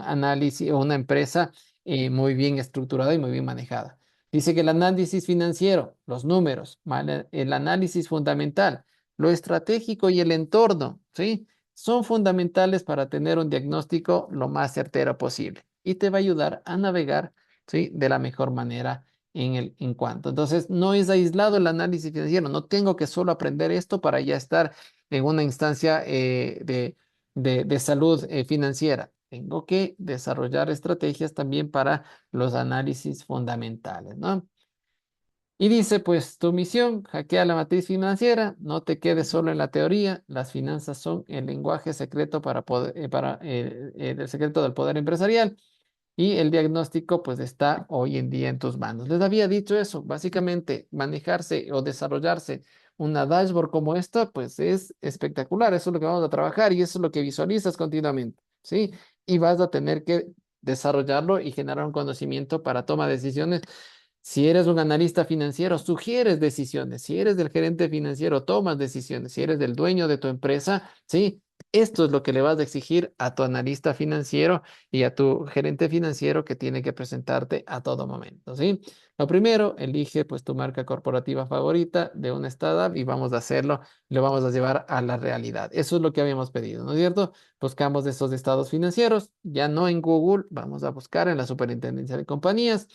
análisis o una empresa muy bien estructurada y muy bien manejada. Dice que el análisis financiero, los números, el análisis fundamental, lo estratégico y el entorno, ¿sí? Son fundamentales para tener un diagnóstico lo más certero posible y te va a ayudar a navegar, ¿sí? De la mejor manera en cuanto. Entonces, no es aislado el análisis financiero, no tengo que solo aprender esto para ya estar en una instancia de salud financiera. Tengo que desarrollar estrategias también para los análisis fundamentales, ¿no? Y dice, pues tu misión, hackea la matriz financiera, no te quedes solo en la teoría, las finanzas son el lenguaje secreto el secreto del poder empresarial y el diagnóstico pues está hoy en día en tus manos. Les había dicho eso, básicamente manejarse o desarrollarse una dashboard como esta pues es espectacular, eso es lo que vamos a trabajar y eso es lo que visualizas continuamente, ¿sí? Y vas a tener que desarrollarlo y generar un conocimiento para toma de decisiones. Si eres un analista financiero, sugieres decisiones. Si eres del gerente financiero, tomas decisiones. Si eres del dueño de tu empresa, sí, esto es lo que le vas a exigir a tu analista financiero y a tu gerente financiero que tiene que presentarte a todo momento, ¿sí? Lo primero, elige pues tu marca corporativa favorita de una startup y vamos a hacerlo, lo vamos a llevar a la realidad. Eso es lo que habíamos pedido, ¿no es cierto? Buscamos esos estados financieros, ya no en Google, vamos a buscar en la Superintendencia de Compañías.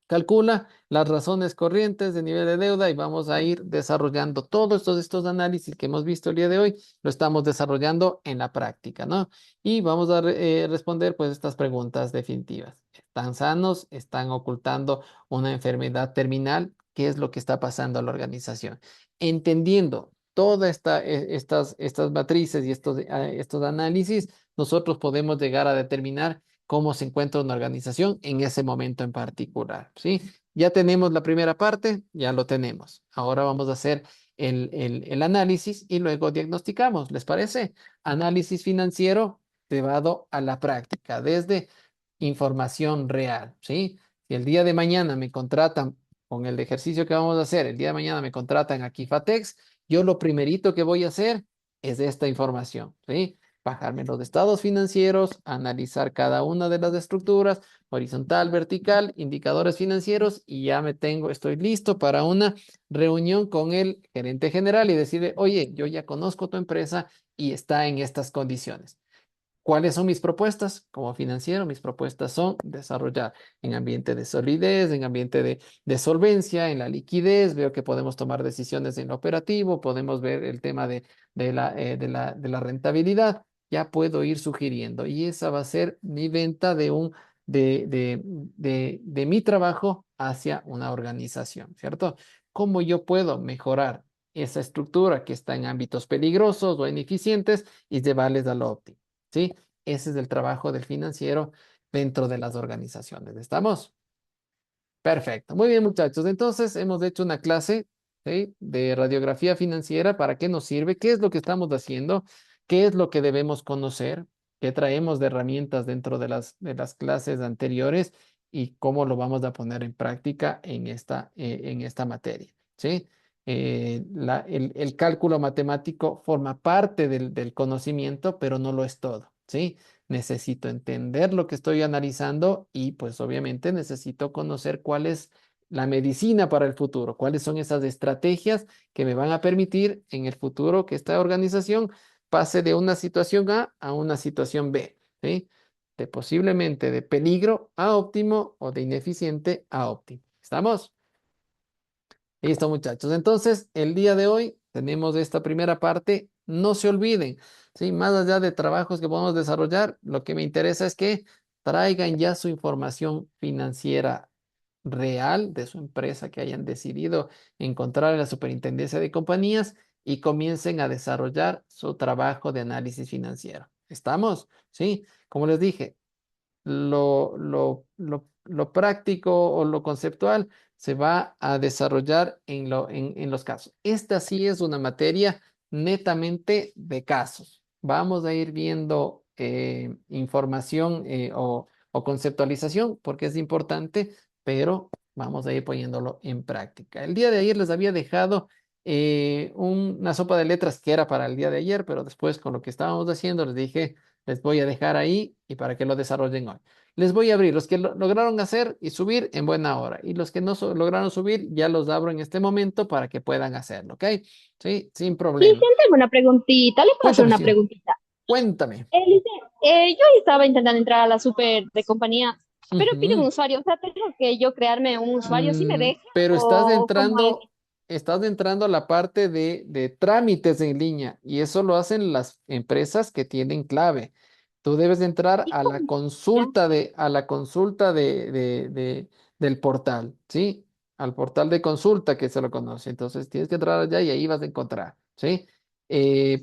Calcula las razones corrientes de nivel de deuda y vamos a ir desarrollando todos estos análisis que hemos visto el día de hoy, lo estamos desarrollando en la práctica, ¿no? Y vamos a responder pues estas preguntas definitivas. ¿Están sanos? ¿Están ocultando una enfermedad terminal? ¿Qué es lo que está pasando a la organización? Entendiendo todas estas matrices y estos análisis, nosotros podemos llegar a determinar cómo se encuentra una organización en ese momento en particular, ¿sí? Ya tenemos la primera parte, ya lo tenemos. Ahora vamos a hacer el análisis y luego diagnosticamos, ¿les parece? Análisis financiero llevado a la práctica, desde información real, ¿sí? Si el día de mañana me contratan con el ejercicio que vamos a hacer, el día de mañana me contratan a Kifatex, yo lo primerito que voy a hacer es esta información, ¿sí? Bajarme los estados financieros, analizar cada una de las estructuras, horizontal, vertical, indicadores financieros y ya estoy listo para una reunión con el gerente general y decirle, oye, yo ya conozco tu empresa y está en estas condiciones. ¿Cuáles son mis propuestas? Como financiero, mis propuestas son desarrollar en ambiente de solidez, en ambiente de solvencia, en la liquidez. Veo que podemos tomar decisiones en lo operativo, podemos ver el tema de la rentabilidad. Ya puedo ir sugiriendo y esa va a ser mi venta de mi trabajo hacia una organización, ¿cierto? ¿Cómo yo puedo mejorar esa estructura que está en ámbitos peligrosos o ineficientes y llevarles a lo óptimo? ¿Sí? Ese es el trabajo del financiero dentro de las organizaciones. ¿Estamos? Perfecto. Muy bien, muchachos. Entonces, hemos hecho una clase, ¿sí?, de radiografía financiera. ¿Para qué nos sirve? ¿Qué es lo que estamos haciendo? ¿Qué es lo que debemos conocer? ¿Qué traemos de herramientas dentro de las clases anteriores? ¿Y cómo lo vamos a poner en práctica en esta materia? ¿Sí? El cálculo matemático forma parte del conocimiento, pero no lo es todo. ¿Sí? Necesito entender lo que estoy analizando y pues obviamente necesito conocer cuál es la medicina para el futuro, cuáles son esas estrategias que me van a permitir en el futuro que esta organización pase de una situación A una situación B, ¿sí? De posiblemente de peligro a óptimo o de ineficiente a óptimo. ¿Estamos? Listo, muchachos. Entonces, el día de hoy tenemos esta primera parte. No se olviden, ¿sí? Más allá de trabajos que podemos desarrollar, lo que me interesa es que traigan ya su información financiera real de su empresa que hayan decidido encontrar en la Superintendencia de Compañías y comiencen a desarrollar su trabajo de análisis financiero. ¿Estamos? Sí, como les dije, lo práctico o lo conceptual se va a desarrollar en los casos. Esta sí es una materia netamente de casos. Vamos a ir viendo información o conceptualización porque es importante, pero vamos a ir poniéndolo en práctica. El día de ayer les había dejado una sopa de letras que era para el día de ayer, pero después con lo que estábamos haciendo les dije, les voy a dejar ahí y para que lo desarrollen hoy. Les voy a abrir los que lograron hacer y subir en buena hora. Y los que no lograron subir, ya los abro en este momento para que puedan hacerlo, ¿ok? Sí, sin problema. Licen, tengo una preguntita. ¿Le puedo hacer Cuéntame, una sí. preguntita? Cuéntame. Licen, yo estaba intentando entrar a la super de compañía, pero pide un Ujú. usuario. O sea, tengo que yo crearme un usuario. ¿Sí me deja? Pero ¿O cómo es? estás entrando a la parte de trámites en línea y eso lo hacen las empresas que tienen clave. Tú debes entrar ¿Y a la cómo? ¿Ya? consulta del portal, ¿sí? Al portal de consulta que se lo conoce. Entonces tienes que entrar allá y ahí vas a encontrar, ¿sí?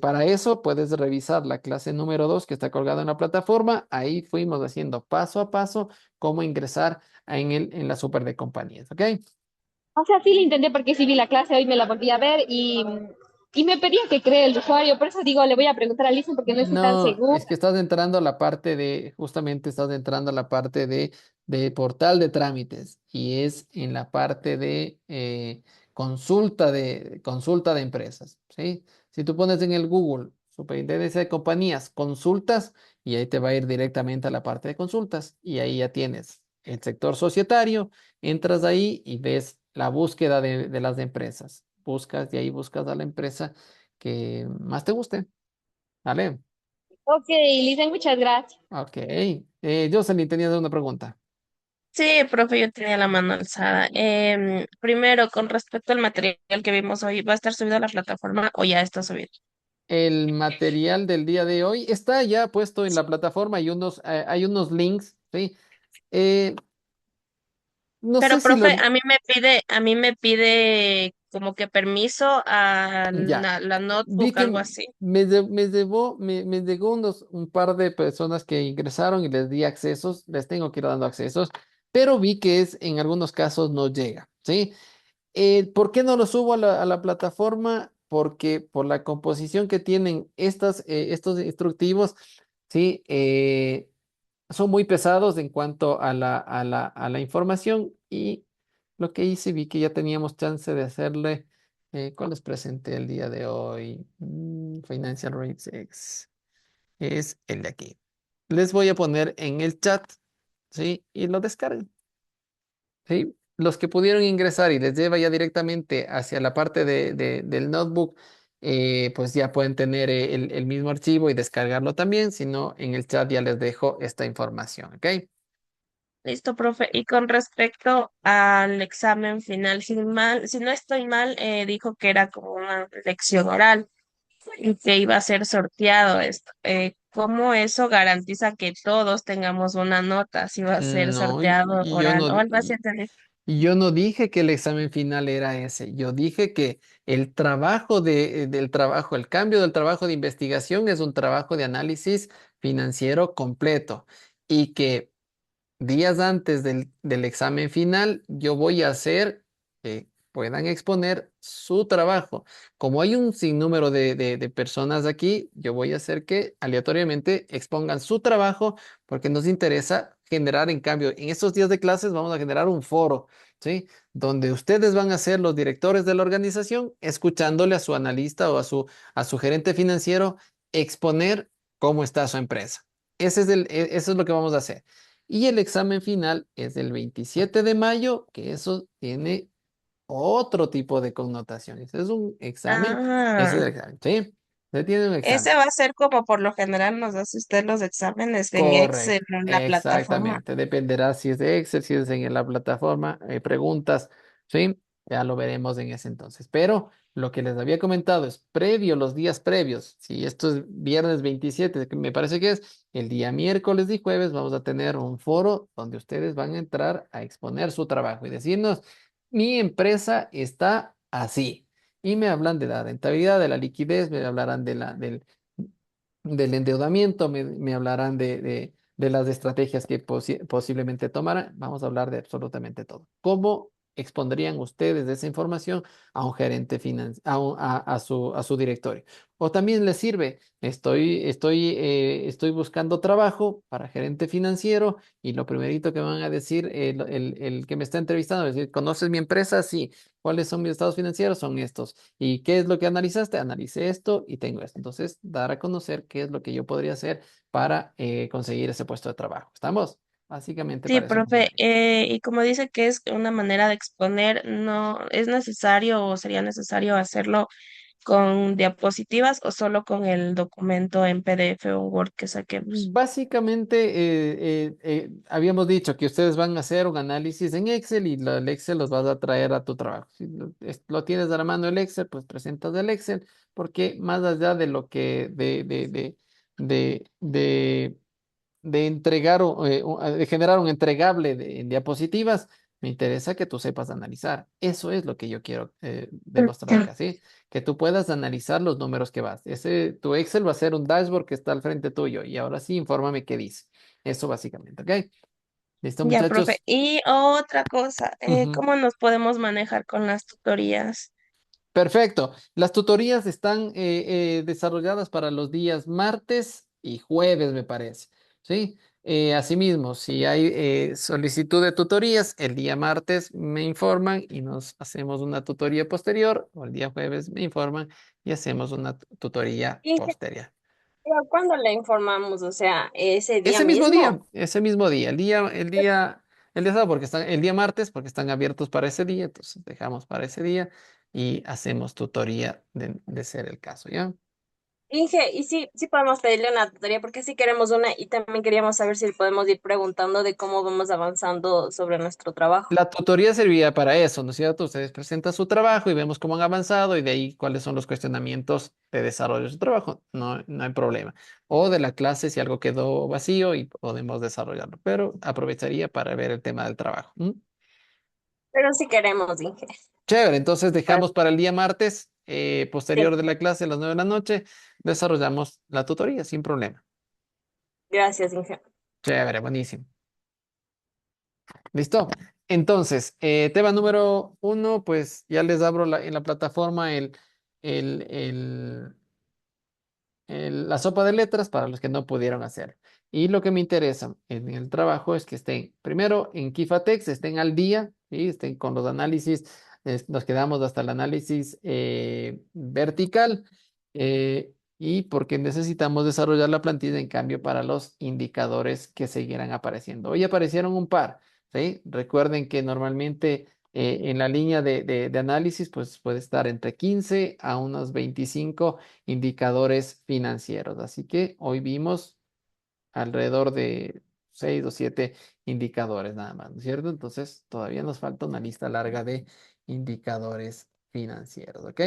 Para eso puedes revisar la clase número 2 que está colgada en la plataforma. Ahí fuimos haciendo paso a paso cómo ingresar en la super de compañías, ¿ok? O sea, sí le intenté porque sí vi la clase, hoy me la volví a ver y me pedía que cree el usuario. Por eso digo, le voy a preguntar a Lisa porque no estoy tan No, segura. es que estás entrando a la parte justamente estás entrando a la parte de portal de trámites y es en la parte de consulta de empresas, ¿sí? Si tú pones en el Google Superintendencia de Compañías, consultas, y ahí te va a ir directamente a la parte de consultas y ahí ya tienes el sector societario, entras ahí y ves la búsqueda de las empresas. Buscas y ahí buscas a la empresa que más te guste, ¿vale? Ok, Lisa, muchas gracias. Ok. Jocelyn, tenías una pregunta. Sí, profe, yo tenía la mano alzada. Primero, con respecto al material que vimos hoy, ¿va a estar subido a la plataforma o ya está subido? El material del día de hoy está ya puesto en la plataforma. Hay unos links, ¿sí? Eh, no sé Pero, si profe, los... a mí me pide como que permiso a Ya. la Vi notebook, que algo así. me llegó un par de personas que ingresaron y les di accesos. Les tengo que ir dando accesos. Pero vi que en algunos casos no llega, ¿sí? ¿Por qué no lo subo a la plataforma? Porque por la composición que tienen estos instructivos, sí, son muy pesados en cuanto a la información y lo que hice, vi que ya teníamos chance de hacerle, ¿cuál les presenté el día de hoy? Financial Rates X, es el de aquí. Les voy a poner en el chat, ¿sí? Y lo descargan. ¿Sí? Los que pudieron ingresar y les lleva ya directamente hacia la parte del notebook pues ya pueden tener el mismo archivo y descargarlo también. Si no, en el chat ya les dejo esta información, ¿ok? Listo, profe. Y con respecto al examen final, si no estoy mal, dijo que era como una lección oral y que iba a ser sorteado esto. ¿Cómo eso garantiza que todos tengamos una nota? Si va a ser No, sorteado y yo oral no, o algo así, entendí. y yo no dije que el examen final era ese. Yo dije que el trabajo del trabajo, el cambio del trabajo de investigación es un trabajo de análisis financiero completo y que días antes del examen final, yo voy a hacer que puedan exponer su trabajo. Como hay un sinnúmero de personas aquí, yo voy a hacer que aleatoriamente expongan su trabajo porque nos interesa generar, en cambio, en estos días de clases vamos a generar un foro, ¿sí? Donde ustedes van a ser los directores de la organización, escuchándole a su analista o a su gerente financiero exponer cómo está su empresa. Eso es lo que vamos a hacer. Y el examen final es el 27 de mayo, que eso tiene otro tipo de connotaciones. Es un examen, ese es Ah, el examen, ¿sí? Usted tiene un examen. ese va a ser como por lo general nos hace usted los exámenes en Excel, Correcto, en la plataforma. exactamente. Dependerá si es de Excel, si es en la plataforma, preguntas, ¿sí? Ya lo veremos en ese entonces. Pero lo que les había comentado es previo, los días previos. Si esto es viernes 27, que me parece que es el día miércoles y jueves, vamos a tener un foro donde ustedes van a entrar a exponer su trabajo y decirnos, mi empresa está así. Y me hablan de la rentabilidad, de la liquidez, me hablarán del endeudamiento, me hablarán de las estrategias que posiblemente tomarán. Vamos a hablar de absolutamente todo. ¿Cómo expondrían ustedes esa información a un gerente financiero, a su directorio? O también les sirve, estoy buscando trabajo para gerente financiero y lo primerito que van a decir el que me está entrevistando, es decir, ¿conoces mi empresa? Sí. ¿Cuáles son mis estados financieros? Son estos. ¿Y qué es lo que analizaste? Analicé esto y tengo esto. Entonces, dar a conocer qué es lo que yo podría hacer para conseguir ese puesto de trabajo. ¿Estamos? Básicamente Sí, para eso profe, funcionaría. y como dice que es una manera de exponer, ¿no es necesario o sería necesario hacerlo con diapositivas o solo con el documento en PDF o Word que saquemos? Básicamente, habíamos dicho que ustedes van a hacer un análisis en Excel y el Excel los vas a traer a tu trabajo. Si lo tienes a la mano el Excel, pues presentas el Excel, porque más allá de lo que, de, de, de entregar, de generar un entregable en diapositivas, me interesa que tú sepas analizar. Eso es lo que yo quiero demostrar acá, ¿sí? Que tú puedas analizar los números que vas. Tu Excel va a ser un dashboard que está al frente tuyo y ahora sí, infórmame qué dice. Eso básicamente, ¿ok? ¿Listo, Ya, profe. muchachos? Y otra cosa, Ujú. ¿cómo nos podemos manejar con las tutorías? Perfecto. Las tutorías están desarrolladas para los días martes y jueves, me parece. ¿Sí? Asimismo, si hay solicitud de tutorías, el día martes me informan y nos hacemos una tutoría posterior, o el día jueves me informan y hacemos una tutoría Inge, posterior. pero ¿cuándo le informamos? O sea, ese día mismo. Ese mismo día, el día sábado porque el día martes porque están abiertos para ese día, entonces dejamos para ese día y hacemos tutoría de ser el caso, ¿ya? Inge, y sí, sí podemos pedirle una tutoría porque sí queremos una y también queríamos saber si podemos ir preguntando de cómo vamos avanzando sobre nuestro trabajo. La tutoría serviría para eso, ¿no es cierto? Ustedes presentan su trabajo y vemos cómo han avanzado y de ahí cuáles son los cuestionamientos de desarrollo de su trabajo. No, no hay problema. O de la clase si algo quedó vacío y podemos desarrollarlo, pero aprovecharía para ver el tema del trabajo. ¿M? Pero sí queremos, Inge. Chévere, entonces Para- dejamos para el día martes, Sí, posterior de la clase a las 9 de la noche, desarrollamos la tutoría sin problema. gracias, Inge. Chévere, buenísimo. ¿Listo? Entonces, tema número 1, pues ya les abro en la plataforma el, el, la sopa de letras para los que no pudieron hacer. Y lo que me interesa en el trabajo es que estén, primero en Kifatex, estén al día, ¿sí? Estén con los análisis, nos quedamos hasta el análisis vertical, y porque necesitamos desarrollar la plantilla en cambio para los indicadores que seguirán apareciendo. Hoy aparecieron un par, ¿sí? Recuerden que normalmente En la línea de análisis, pues puede estar entre 15 a unos 25 indicadores financieros. Así que hoy vimos alrededor de 6 o 7 indicadores nada más, ¿no es cierto? Entonces, todavía nos falta una lista larga de indicadores financieros, ¿ok?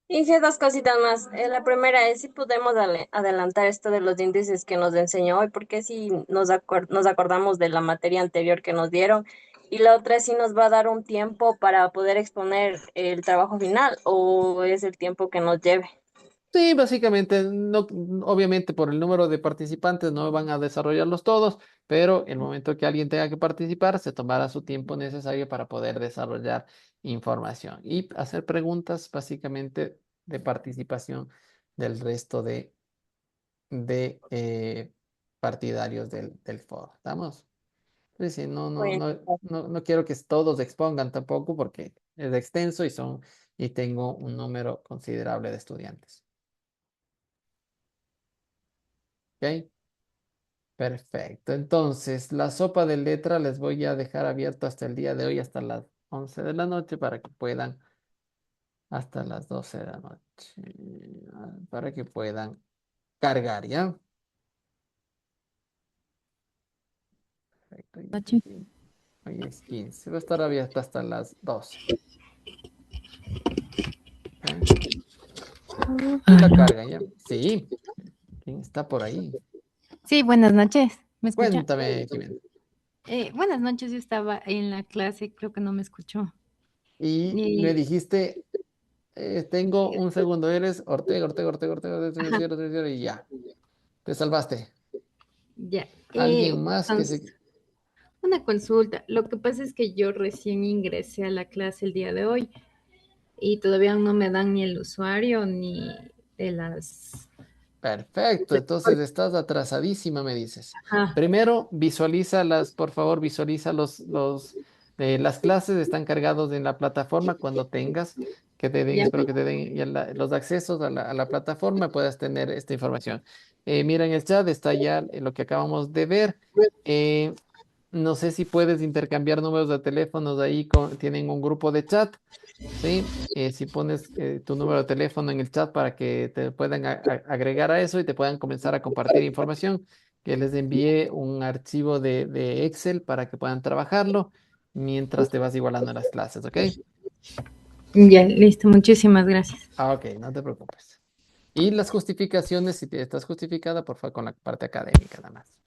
Y sí, dos cositas más. La primera es si podemos adelantar esto de los índices que nos enseñó hoy, porque si nos acordamos de la materia anterior que nos dieron. Y la otra es si nos va a dar un tiempo para poder exponer el trabajo final o es el tiempo que nos lleve. Sí, básicamente, no, obviamente por el número de participantes no van a desarrollarlos todos, pero el momento que alguien tenga que participar, se tomará su tiempo necesario para poder desarrollar información y hacer preguntas básicamente de participación del resto de partidarios del foro. ¿Estamos? Sí, sí, Bueno, no quiero que todos expongan tampoco porque es extenso y tengo un número considerable de estudiantes. ¿Ok? Perfecto. Entonces, la sopa de letra les voy a dejar abierto hasta el día de hoy, hasta las 11 de la noche, para que puedan, hasta las 12 de la noche, para que puedan cargar, ¿ya? Perfecto. Noche. Hoy es 15. Va a estar abierta hasta las 12. ¿Ok? Y la cargan, ¿ya? Sí. ¿Quién está por ahí? Sí, buenas noches. ¿Me escucha? Cuéntame, Jimena. Buenas noches, yo estaba en la clase, creo que no me escuchó. Y me Y, dijiste, tengo un segundo, eres Ortega, Ortega, Ortega, Ortega, Ortega, ajá, Ortega, Ortega, Ortega, y ya. Te salvaste. ya. Alguien más que se... Entonces, una consulta. Lo que pasa es que yo recién ingresé a la clase el día de hoy y todavía no me dan ni el usuario ni de las... Perfecto, entonces estás atrasadísima, me dices. Ajá, Primero, por favor, visualiza las clases, están cargados en la plataforma cuando tengas que te den, ya. espero que te den ya los accesos a la plataforma, puedas tener esta información. Mira en el chat, está ya lo que acabamos de ver. Eh, no sé si puedes intercambiar números de teléfonos ahí, tienen un grupo de chat. ¿Sí? Si pones tu número de teléfono en el chat para que te puedan agregar a eso y te puedan comenzar a compartir información, que les envíe un archivo de Excel para que puedan trabajarlo mientras te vas igualando en las clases, ¿ok? Ya, listo, muchísimas gracias. Ah, ok, no te preocupes. Y las justificaciones, si estás justificada, por favor, con la parte académica nada más.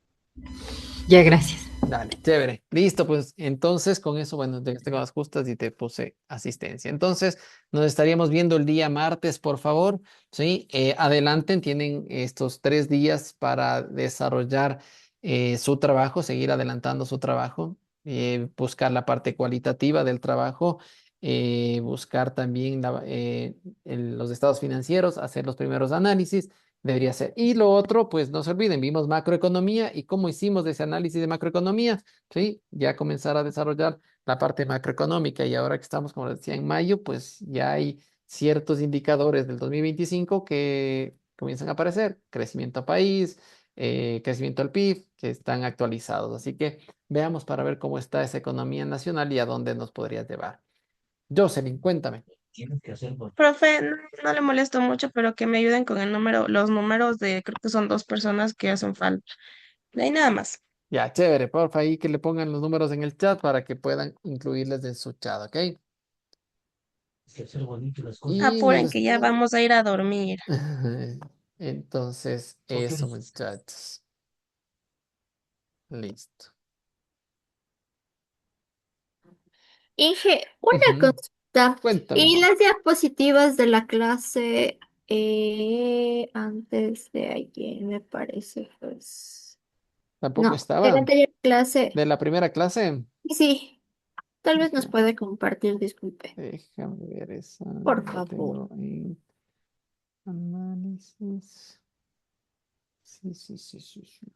Ya, gracias. Dale, chévere. Listo, pues entonces con eso, bueno, te tengo las justas y te puse asistencia. Entonces, nos estaríamos viendo el día martes, por favor. Sí, adelanten, tienen estos 3 días para desarrollar su trabajo, seguir adelantando su trabajo, buscar la parte cualitativa del trabajo, buscar también los estados financieros, hacer los primeros análisis. Debería ser. Y lo otro, pues no se olviden, vimos macroeconomía y cómo hicimos ese análisis de macroeconomía, ¿sí? Ya comenzar a desarrollar la parte macroeconómica y ahora que estamos, como les decía, en mayo, pues ya hay ciertos indicadores del 2025 que comienzan a aparecer, crecimiento país, crecimiento del PIB, que están actualizados. Así que veamos para ver cómo está esa economía nacional y a dónde nos podría llevar. Jocelyn, cuéntame. Profe, no le molesto mucho, pero que me ayuden con los números creo que son 2 personas que hacen falta. De ahí nada más. Ya, chévere, porfa, ahí que le pongan los números en el chat para que puedan incluirles en su chat, ¿ok? Y nos Apuren que ya está... vamos a ir a dormir. Entonces, eso, muchachos. Listo. Inge, una Ujú. consulta. Cuéntame. ¿Y las diapositivas de la clase antes de ayer, me parece, pues? Tampoco No, de la estaba. anterior clase. De la primera clase. Sí, tal vez nos Deja- puede compartir, disculpe. Déjame ver esa. Por La favor. tengo en análisis. Sí, sí, sí, sí, sí.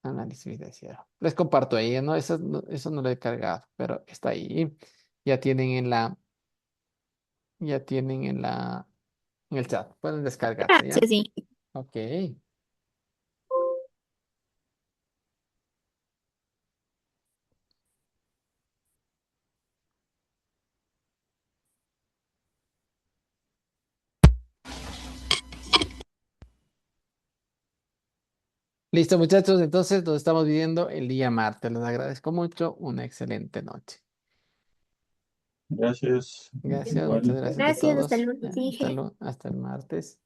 Análisis financiero. Les comparto ahí, ¿no? Eso no lo he cargado, pero está ahí. Ya tienen en la, ya tienen en el chat. Pueden descargarse, ¿ya? Gracias, Inge. Ok. Listo, muchachos, entonces nos estamos viendo el día martes. Les agradezco mucho. Una excelente noche. Gracias. Gracias, Igual. muchas gracias a Gracias, hasta todos. luego, Hasta el martes.